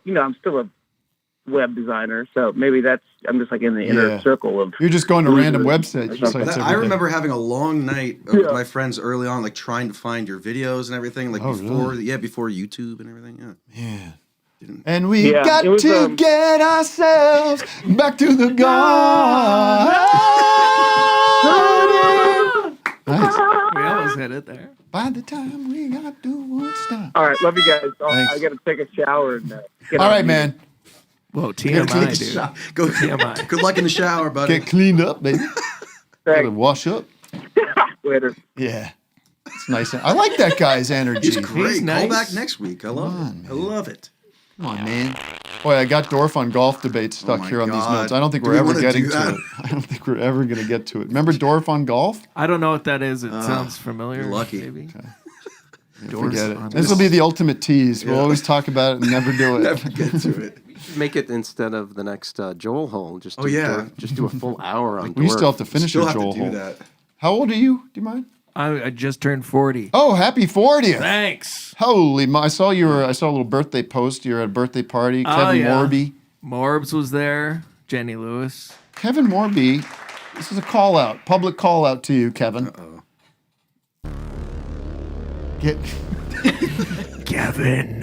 Speaker 16: web designer, so maybe I'm just like in the inner
Speaker 2: Yeah.
Speaker 16: circle of.
Speaker 2: You're just going to random
Speaker 16: losers.
Speaker 2: websites.
Speaker 1: I remember having a long night with my friends early on, like trying to find your videos and everything, like
Speaker 2: Oh,
Speaker 1: before,
Speaker 2: really?
Speaker 1: before YouTube and everything. Yeah.
Speaker 2: Yeah. And we
Speaker 16: Yeah,
Speaker 2: got
Speaker 16: it was,
Speaker 2: to get ourselves back to the garden. Nice.
Speaker 7: We almost hit it there.
Speaker 2: By the time we got to Woodstock.
Speaker 16: All right, love you guys.
Speaker 2: Thanks.
Speaker 16: I got to take a shower and get
Speaker 2: All
Speaker 16: out.
Speaker 2: right, man.
Speaker 7: Whoa,
Speaker 2: Take
Speaker 7: TMI,
Speaker 2: a
Speaker 7: dude.
Speaker 1: Shot. Go.
Speaker 7: TMI.
Speaker 1: Good luck in the shower, buddy.
Speaker 2: Get cleaned up, baby. Gotta
Speaker 16: Thanks.
Speaker 2: wash up.
Speaker 16: Later.
Speaker 2: Yeah. It's nice. I like that guy's energy.
Speaker 1: He's great.
Speaker 7: He's
Speaker 1: Call
Speaker 7: nice.
Speaker 1: back next week. I love it. I love it.
Speaker 2: Come on, man. Boy, I got Dorf on golf debate stuck
Speaker 1: my
Speaker 2: here on these
Speaker 1: God.
Speaker 2: notes. I don't think
Speaker 1: Do
Speaker 2: we're
Speaker 1: we
Speaker 2: ever
Speaker 1: wanna
Speaker 2: getting
Speaker 1: do
Speaker 2: to
Speaker 1: that?
Speaker 2: it. I don't think we're ever going to get to it. Remember Dorf on golf?
Speaker 7: I don't know what that is. It sounds familiar.
Speaker 1: you're lucky.
Speaker 7: Maybe.
Speaker 2: Forget it. This will be the ultimate tease. We'll always talk about it and never do it.
Speaker 1: Never get to it.
Speaker 6: Make it instead of the next Joel hole. Just do just do a full hour on.
Speaker 2: We still have to finish
Speaker 1: Still
Speaker 2: your
Speaker 1: have
Speaker 2: Joel
Speaker 1: to do
Speaker 2: hole.
Speaker 1: that.
Speaker 2: How old are you? Do you mind?
Speaker 7: I just turned 40.
Speaker 2: Oh, happy 40th.
Speaker 7: Thanks.
Speaker 2: Holy, I saw a little birthday post. You're at a birthday party.
Speaker 7: Oh,
Speaker 2: Kevin
Speaker 7: yeah.
Speaker 2: Morby.
Speaker 7: Morbs was there. Jenny Lewis.
Speaker 2: Kevin Morby. This is a call out, public call out to you, Kevin.
Speaker 1: Uh-oh.
Speaker 2: Get
Speaker 7: Kevin.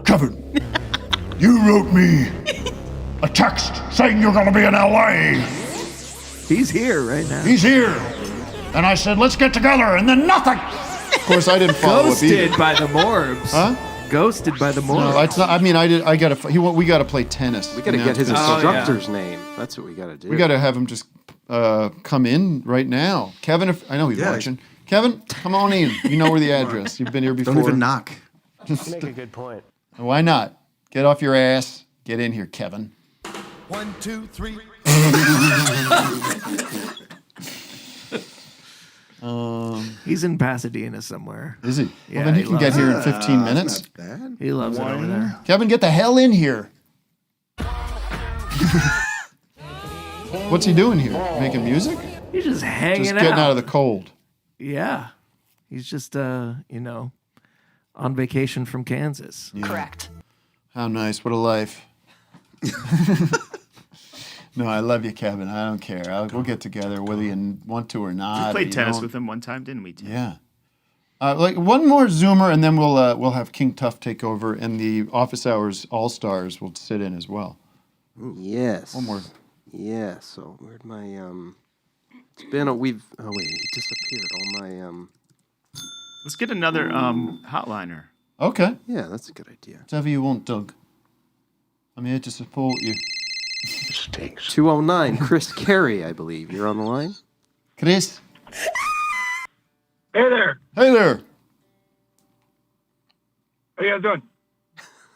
Speaker 14: Kevin, you wrote me a text saying you're going to be in LA.
Speaker 7: He's here right now.
Speaker 14: He's here. And I said, let's get together, and then nothing.
Speaker 12: Of course, I didn't follow up either.
Speaker 7: Ghosted by the Morbs.
Speaker 12: Huh?
Speaker 7: Ghosted by the Morbs.
Speaker 12: No, it's not. I mean, I gotta. We gotta play tennis.
Speaker 6: We gotta get his instructor's name. That's what we gotta do.
Speaker 12: We gotta have him just come in right now. Kevin, I know he's watching. Kevin, come on in. You know where the address. You've been here before.
Speaker 1: Don't even knock.
Speaker 17: You make a good point.
Speaker 12: Why not? Get off your ass. Get in here, Kevin.
Speaker 14: 1, 2, 3.
Speaker 7: He's in Pasadena somewhere.
Speaker 12: Is he?
Speaker 7: Yeah,
Speaker 12: Well, then he can get here in 15 minutes.
Speaker 1: Not bad.
Speaker 7: He loves it over there.
Speaker 12: Kevin, get the hell in here. What's he doing here? Making music?
Speaker 7: He's just hanging
Speaker 12: Just getting out of the cold.
Speaker 7: Yeah. He's just, on vacation from Kansas.
Speaker 12: Yeah. Correct. How nice. What a life. No, I love you, Kevin. I don't care. We'll get together whether you want to or not.
Speaker 9: We played tennis with him one time, didn't we, Tim?
Speaker 12: Yeah. Like one more Zoomer, and then we'll have King Tuff take over, and the Office Hours All-Stars will sit in as well.
Speaker 6: Yes.
Speaker 12: One more.
Speaker 6: Yeah. So where'd my It's been a he disappeared. All my
Speaker 9: Let's get another hotliner.
Speaker 12: Okay.
Speaker 6: Yeah, that's a good idea.
Speaker 12: Whatever you want, Doug. I'm here to support you.
Speaker 6: 209, Chris Carey, I believe. You're on the line?
Speaker 12: Chris?
Speaker 16: Hey there.
Speaker 12: Hey there.
Speaker 16: How you guys doing?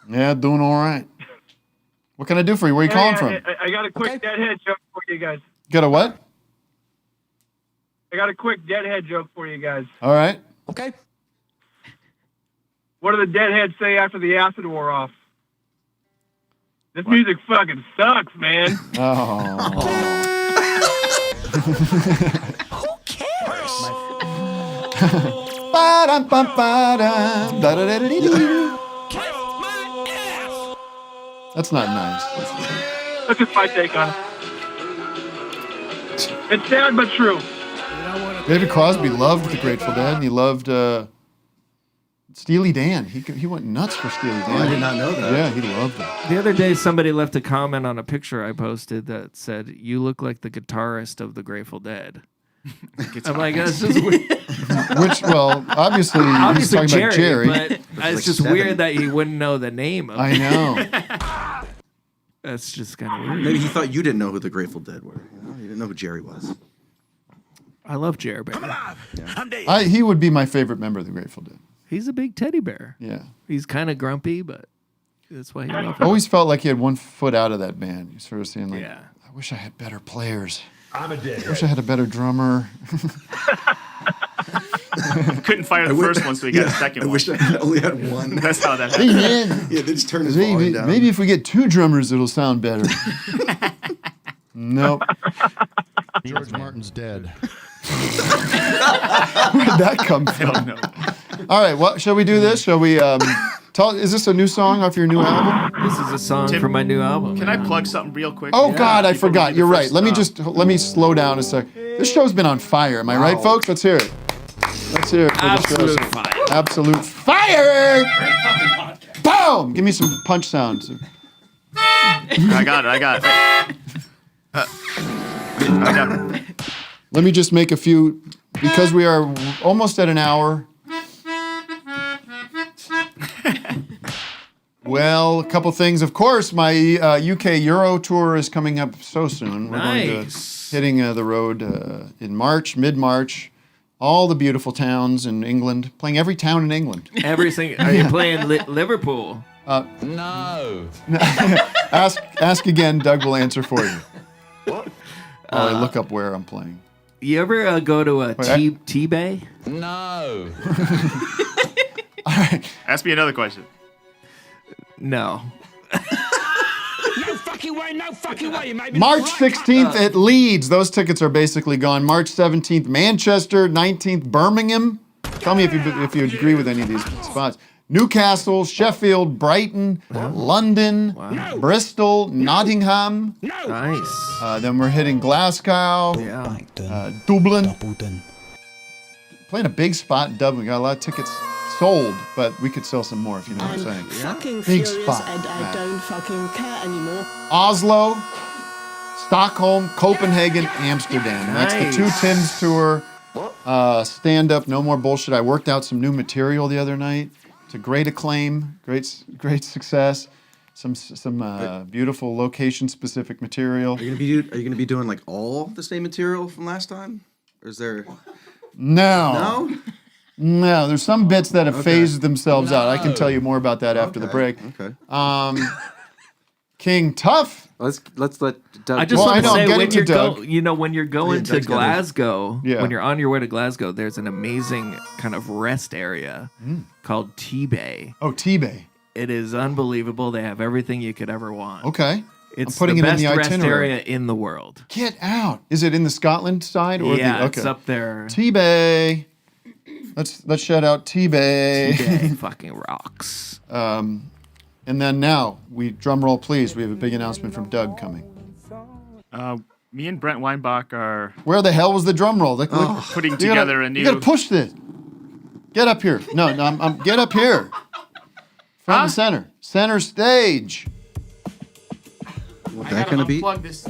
Speaker 12: Yeah, doing all right. What can I do for you? Where are you calling from?
Speaker 16: I got a quick deadhead joke for you guys.
Speaker 12: Got a what?
Speaker 16: I got a quick deadhead joke for you guys.
Speaker 12: All right.
Speaker 14: Okay.
Speaker 16: What do the deadheads say after the acid wore off? This music fucking sucks, man.
Speaker 12: Oh.
Speaker 14: Who cares?
Speaker 12: That's not nice.
Speaker 16: That's just my take on it. It's sad but true.
Speaker 12: David Crosby loved the Grateful Dead, and he loved Steely Dan. He went nuts for Steely Dan.
Speaker 1: I did not know that.
Speaker 12: Yeah, he loved it.
Speaker 7: The other day, somebody left a comment on a picture I posted that said, "You look like the guitarist of the Grateful Dead." I'm like, that's just weird.
Speaker 12: Which, well, obviously he's talking about Jerry.
Speaker 7: But it's just weird that he wouldn't know the name of it.
Speaker 12: I know.
Speaker 7: That's just kind of weird.
Speaker 1: Maybe he thought you didn't know who the Grateful Dead were. You know? He didn't know who Jerry was.
Speaker 7: I love Jerry Bear.
Speaker 12: He would be my favorite member of the Grateful Dead.
Speaker 7: He's a big teddy bear.
Speaker 12: Yeah.
Speaker 7: He's kind of grumpy, but that's why he loves
Speaker 12: I always felt like he had one foot out of that band. You sort of saying like,
Speaker 7: Yeah.
Speaker 12: I wish I had better players.
Speaker 14: I'm a dick.
Speaker 12: I wish I had a better drummer.
Speaker 9: Couldn't fire the first one, so we got a second one.
Speaker 1: I wish I only had one.
Speaker 9: That's how that
Speaker 12: Hey,
Speaker 9: happened.
Speaker 12: man.
Speaker 1: Yeah, they just turned his volume down.
Speaker 12: Maybe if we get two drummers, it'll sound better. Nope.
Speaker 14: George Martin's dead.
Speaker 12: Where did that come from?
Speaker 9: I don't know.
Speaker 12: All right, well, shall we do this? Shall we is this a new song off your new album?
Speaker 7: This is a song
Speaker 9: Tim,
Speaker 7: from my new album.
Speaker 9: Can I plug something real quick?
Speaker 12: Oh God, I
Speaker 9: Before we
Speaker 12: forgot.
Speaker 9: do the
Speaker 12: You're right.
Speaker 9: first,
Speaker 12: Let me slow down a sec. This show's been on fire. Am I right, folks? Let's hear it. Let's hear it for the
Speaker 7: Absolute
Speaker 12: show.
Speaker 7: fire.
Speaker 12: Absolute fire! Boom! Give me some punch sounds.
Speaker 9: I got it. I got it.
Speaker 12: Let me just make a few, because we are almost at an hour. Well, a couple things. Of course, my UK Euro tour is coming up so soon. We're going to hitting the road in March, mid-March. All the beautiful towns in England, playing every town in England.
Speaker 7: Every single. Are you playing Liverpool?
Speaker 14: No.
Speaker 12: Ask again. Doug will answer for you. What? I look up where I'm playing.
Speaker 7: You ever go to a T-Bay?
Speaker 14: No.
Speaker 12: All right.
Speaker 9: Ask me another question.
Speaker 7: No.
Speaker 14: No fucking way, no fucking way. You made me
Speaker 12: March
Speaker 14: look right
Speaker 12: 16th at Leeds. Those tickets are basically gone. March 17th, Manchester. 19th, Birmingham. Tell me if you agree with any of these spots. Newcastle, Sheffield, Brighton, London, Bristol, Nottingham.
Speaker 7: Nice.
Speaker 12: Then we're hitting Glasgow, Dublin. Playing a big spot in Dublin. Got a lot of tickets sold, but we could sell some more if you know what I'm saying.
Speaker 5: Fucking
Speaker 12: Big
Speaker 5: furious
Speaker 12: spot.
Speaker 5: and I don't fucking care anymore.
Speaker 12: Oslo, Stockholm, Copenhagen, Amsterdam. That's the Two Tims tour. Stand up, no more bullshit. I worked out some new material the other night to great acclaim, great success. Some beautiful location specific material.
Speaker 1: Are you gonna be doing like all the same material from last time, or is there?
Speaker 12: No. There's some bits that have phased themselves out. I can tell you more about that after the break.
Speaker 1: Okay.
Speaker 12: King Tuff.
Speaker 6: Let's let Doug.
Speaker 7: I just want to say
Speaker 12: when
Speaker 7: you're going to
Speaker 6: Doug's got
Speaker 7: Glasgow,
Speaker 12: Yeah.
Speaker 7: when you're on your way to Glasgow, there's an amazing kind of rest area called T-Bay.
Speaker 12: Oh, T-Bay.
Speaker 7: It is unbelievable. They have everything you could ever want.
Speaker 12: Okay.
Speaker 7: It's
Speaker 12: I'm putting
Speaker 7: the
Speaker 12: it in
Speaker 7: best
Speaker 12: the
Speaker 7: rest
Speaker 12: itinerary.
Speaker 7: area in the world.
Speaker 12: Get out. Is it in the Scotland side or
Speaker 7: Yeah,
Speaker 12: the
Speaker 7: it's up there.
Speaker 12: T-Bay. Let's shout out T-Bay.
Speaker 7: T-Bay fucking rocks.
Speaker 12: And then now, drum roll please, we have a big announcement from Doug coming.
Speaker 9: Me and Brent Weinbach are
Speaker 12: Where the hell was the drum roll?
Speaker 9: putting together a new.
Speaker 12: You gotta push this. Get up here. No, I'm get up here. Front and center. Center stage.
Speaker 1: What that gonna be?
Speaker 9: This.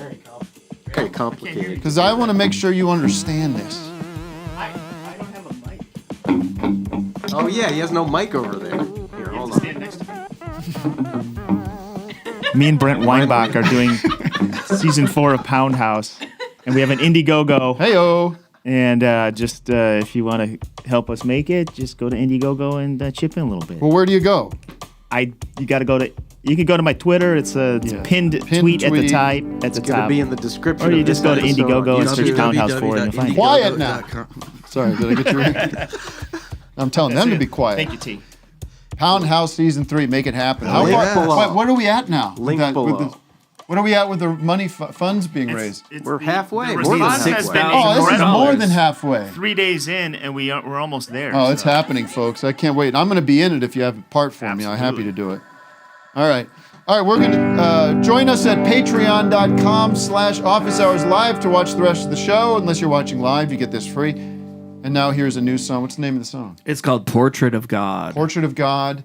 Speaker 6: Okay, complicated.
Speaker 12: Because I want to make sure you understand this.
Speaker 9: I don't have a mic.
Speaker 6: Oh yeah, he has no mic over there. Here, hold on.
Speaker 9: Stand next to me. Me and Brent Weinbach are doing season 4 of Pound House, and we have an Indiegogo.
Speaker 12: Heyo.
Speaker 9: And if you want to help us make it, just go to Indiegogo and chip in a little bit.
Speaker 12: Well, where do you go?
Speaker 9: You can go to my Twitter. It's a pinned tweet at the top.
Speaker 6: It's gonna be in the description.
Speaker 9: Or you
Speaker 6: of
Speaker 9: just
Speaker 6: this
Speaker 9: go to
Speaker 6: episode.
Speaker 9: Indiegogo and search Pound House 4 and you'll find it.
Speaker 12: Quiet now. Sorry, did I get you right? I'm telling them to be quiet.
Speaker 9: Thank you, T.
Speaker 12: Pound House season 3, make it happen. How
Speaker 6: Link
Speaker 12: far?
Speaker 6: below.
Speaker 12: What are we at now?
Speaker 6: Link
Speaker 12: With
Speaker 6: below.
Speaker 12: what are we at with the money funds being raised?
Speaker 6: We're halfway.
Speaker 9: The
Speaker 6: More than
Speaker 9: response has been
Speaker 12: Oh, this is
Speaker 9: incredible.
Speaker 12: more than halfway.
Speaker 9: 3 days in, and we're almost there.
Speaker 12: Oh, it's happening, folks. I can't wait. I'm going to be in it if you have a part for me. I'm happy to do it. All right, we're going to join us at patreon.com/Office Hours Live to watch the rest of the show. Unless you're watching live, you get this free. And now here's a new song. What's the name of the song?
Speaker 7: It's called Portrait of God.
Speaker 12: Portrait of God,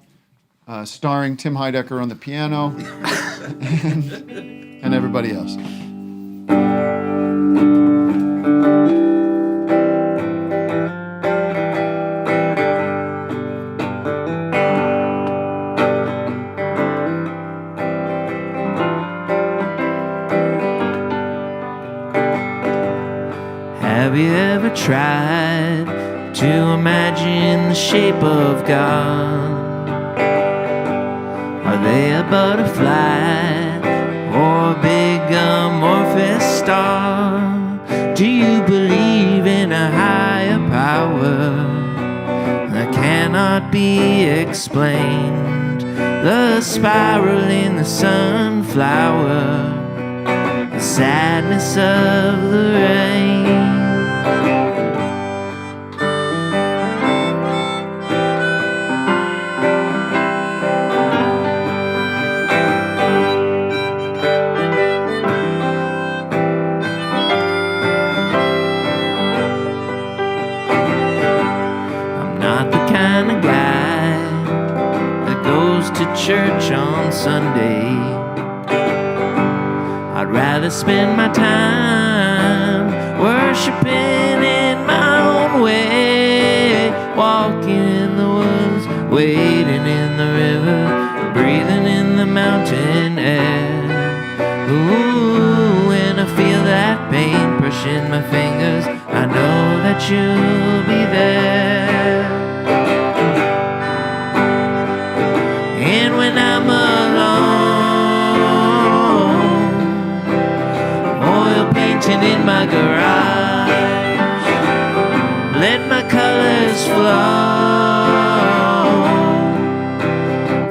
Speaker 12: starring Tim Heidecker on the piano and everybody else.
Speaker 7: Have you ever tried to imagine the shape of God? Are they a butterfly or a big amorphous star? Do you believe in a higher power that cannot be explained? The spiral in the sunflower, the sadness of the rain. I'm not the kind of guy that goes to church on Sunday. I'd rather spend my time worshiping in my own way, walking in the woods, wading in the river, breathing in the mountain air. Ooh, when I feel that pain pushing my fingers, I know that you'll be there. And when I'm alone, painting in my garage, let my colors flow.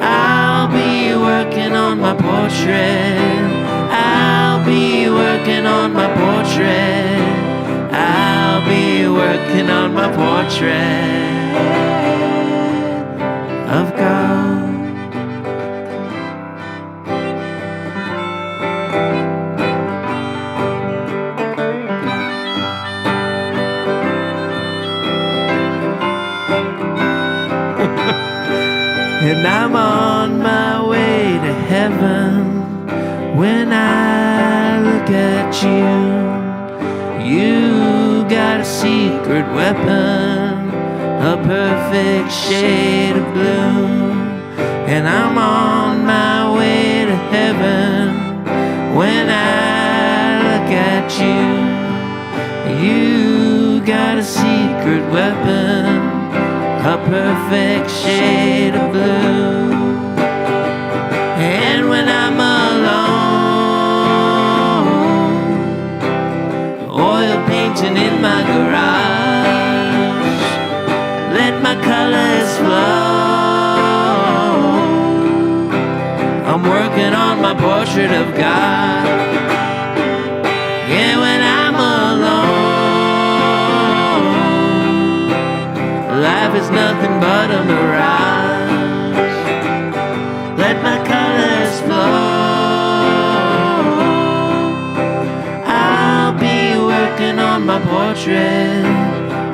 Speaker 7: I'll be working on my portrait. I'll be working on my portrait. I'll be working on my portrait of God. look at you, you got a secret weapon, a perfect shade of blue. And I'm on my way to heaven when I look at you. You got a secret weapon, a perfect shade of blue. And when I'm alone, oil painting in my garage, let my colors flow. I'm working on my portrait of God. Yeah, when I'm alone, life is nothing but a mirage. Let my colors flow. I'll be working on my portrait.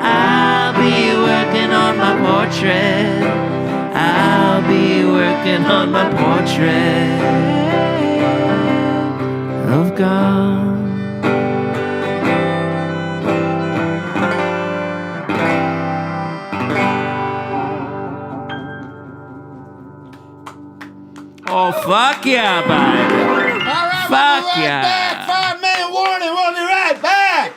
Speaker 7: I'll be working on my portrait. I'll be working on my portrait of God. Oh, fuck yeah, baby.
Speaker 14: All right,
Speaker 7: Fuck
Speaker 14: we'll be right
Speaker 7: yeah.
Speaker 14: back. 5-minute warning. We'll be right back.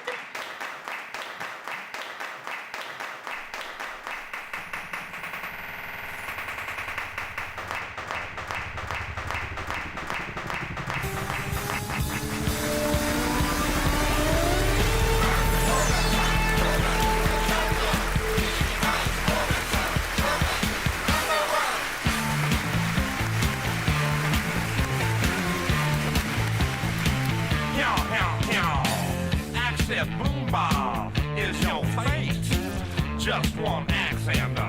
Speaker 18: Accent boom bomb is your fate. Just one axe and a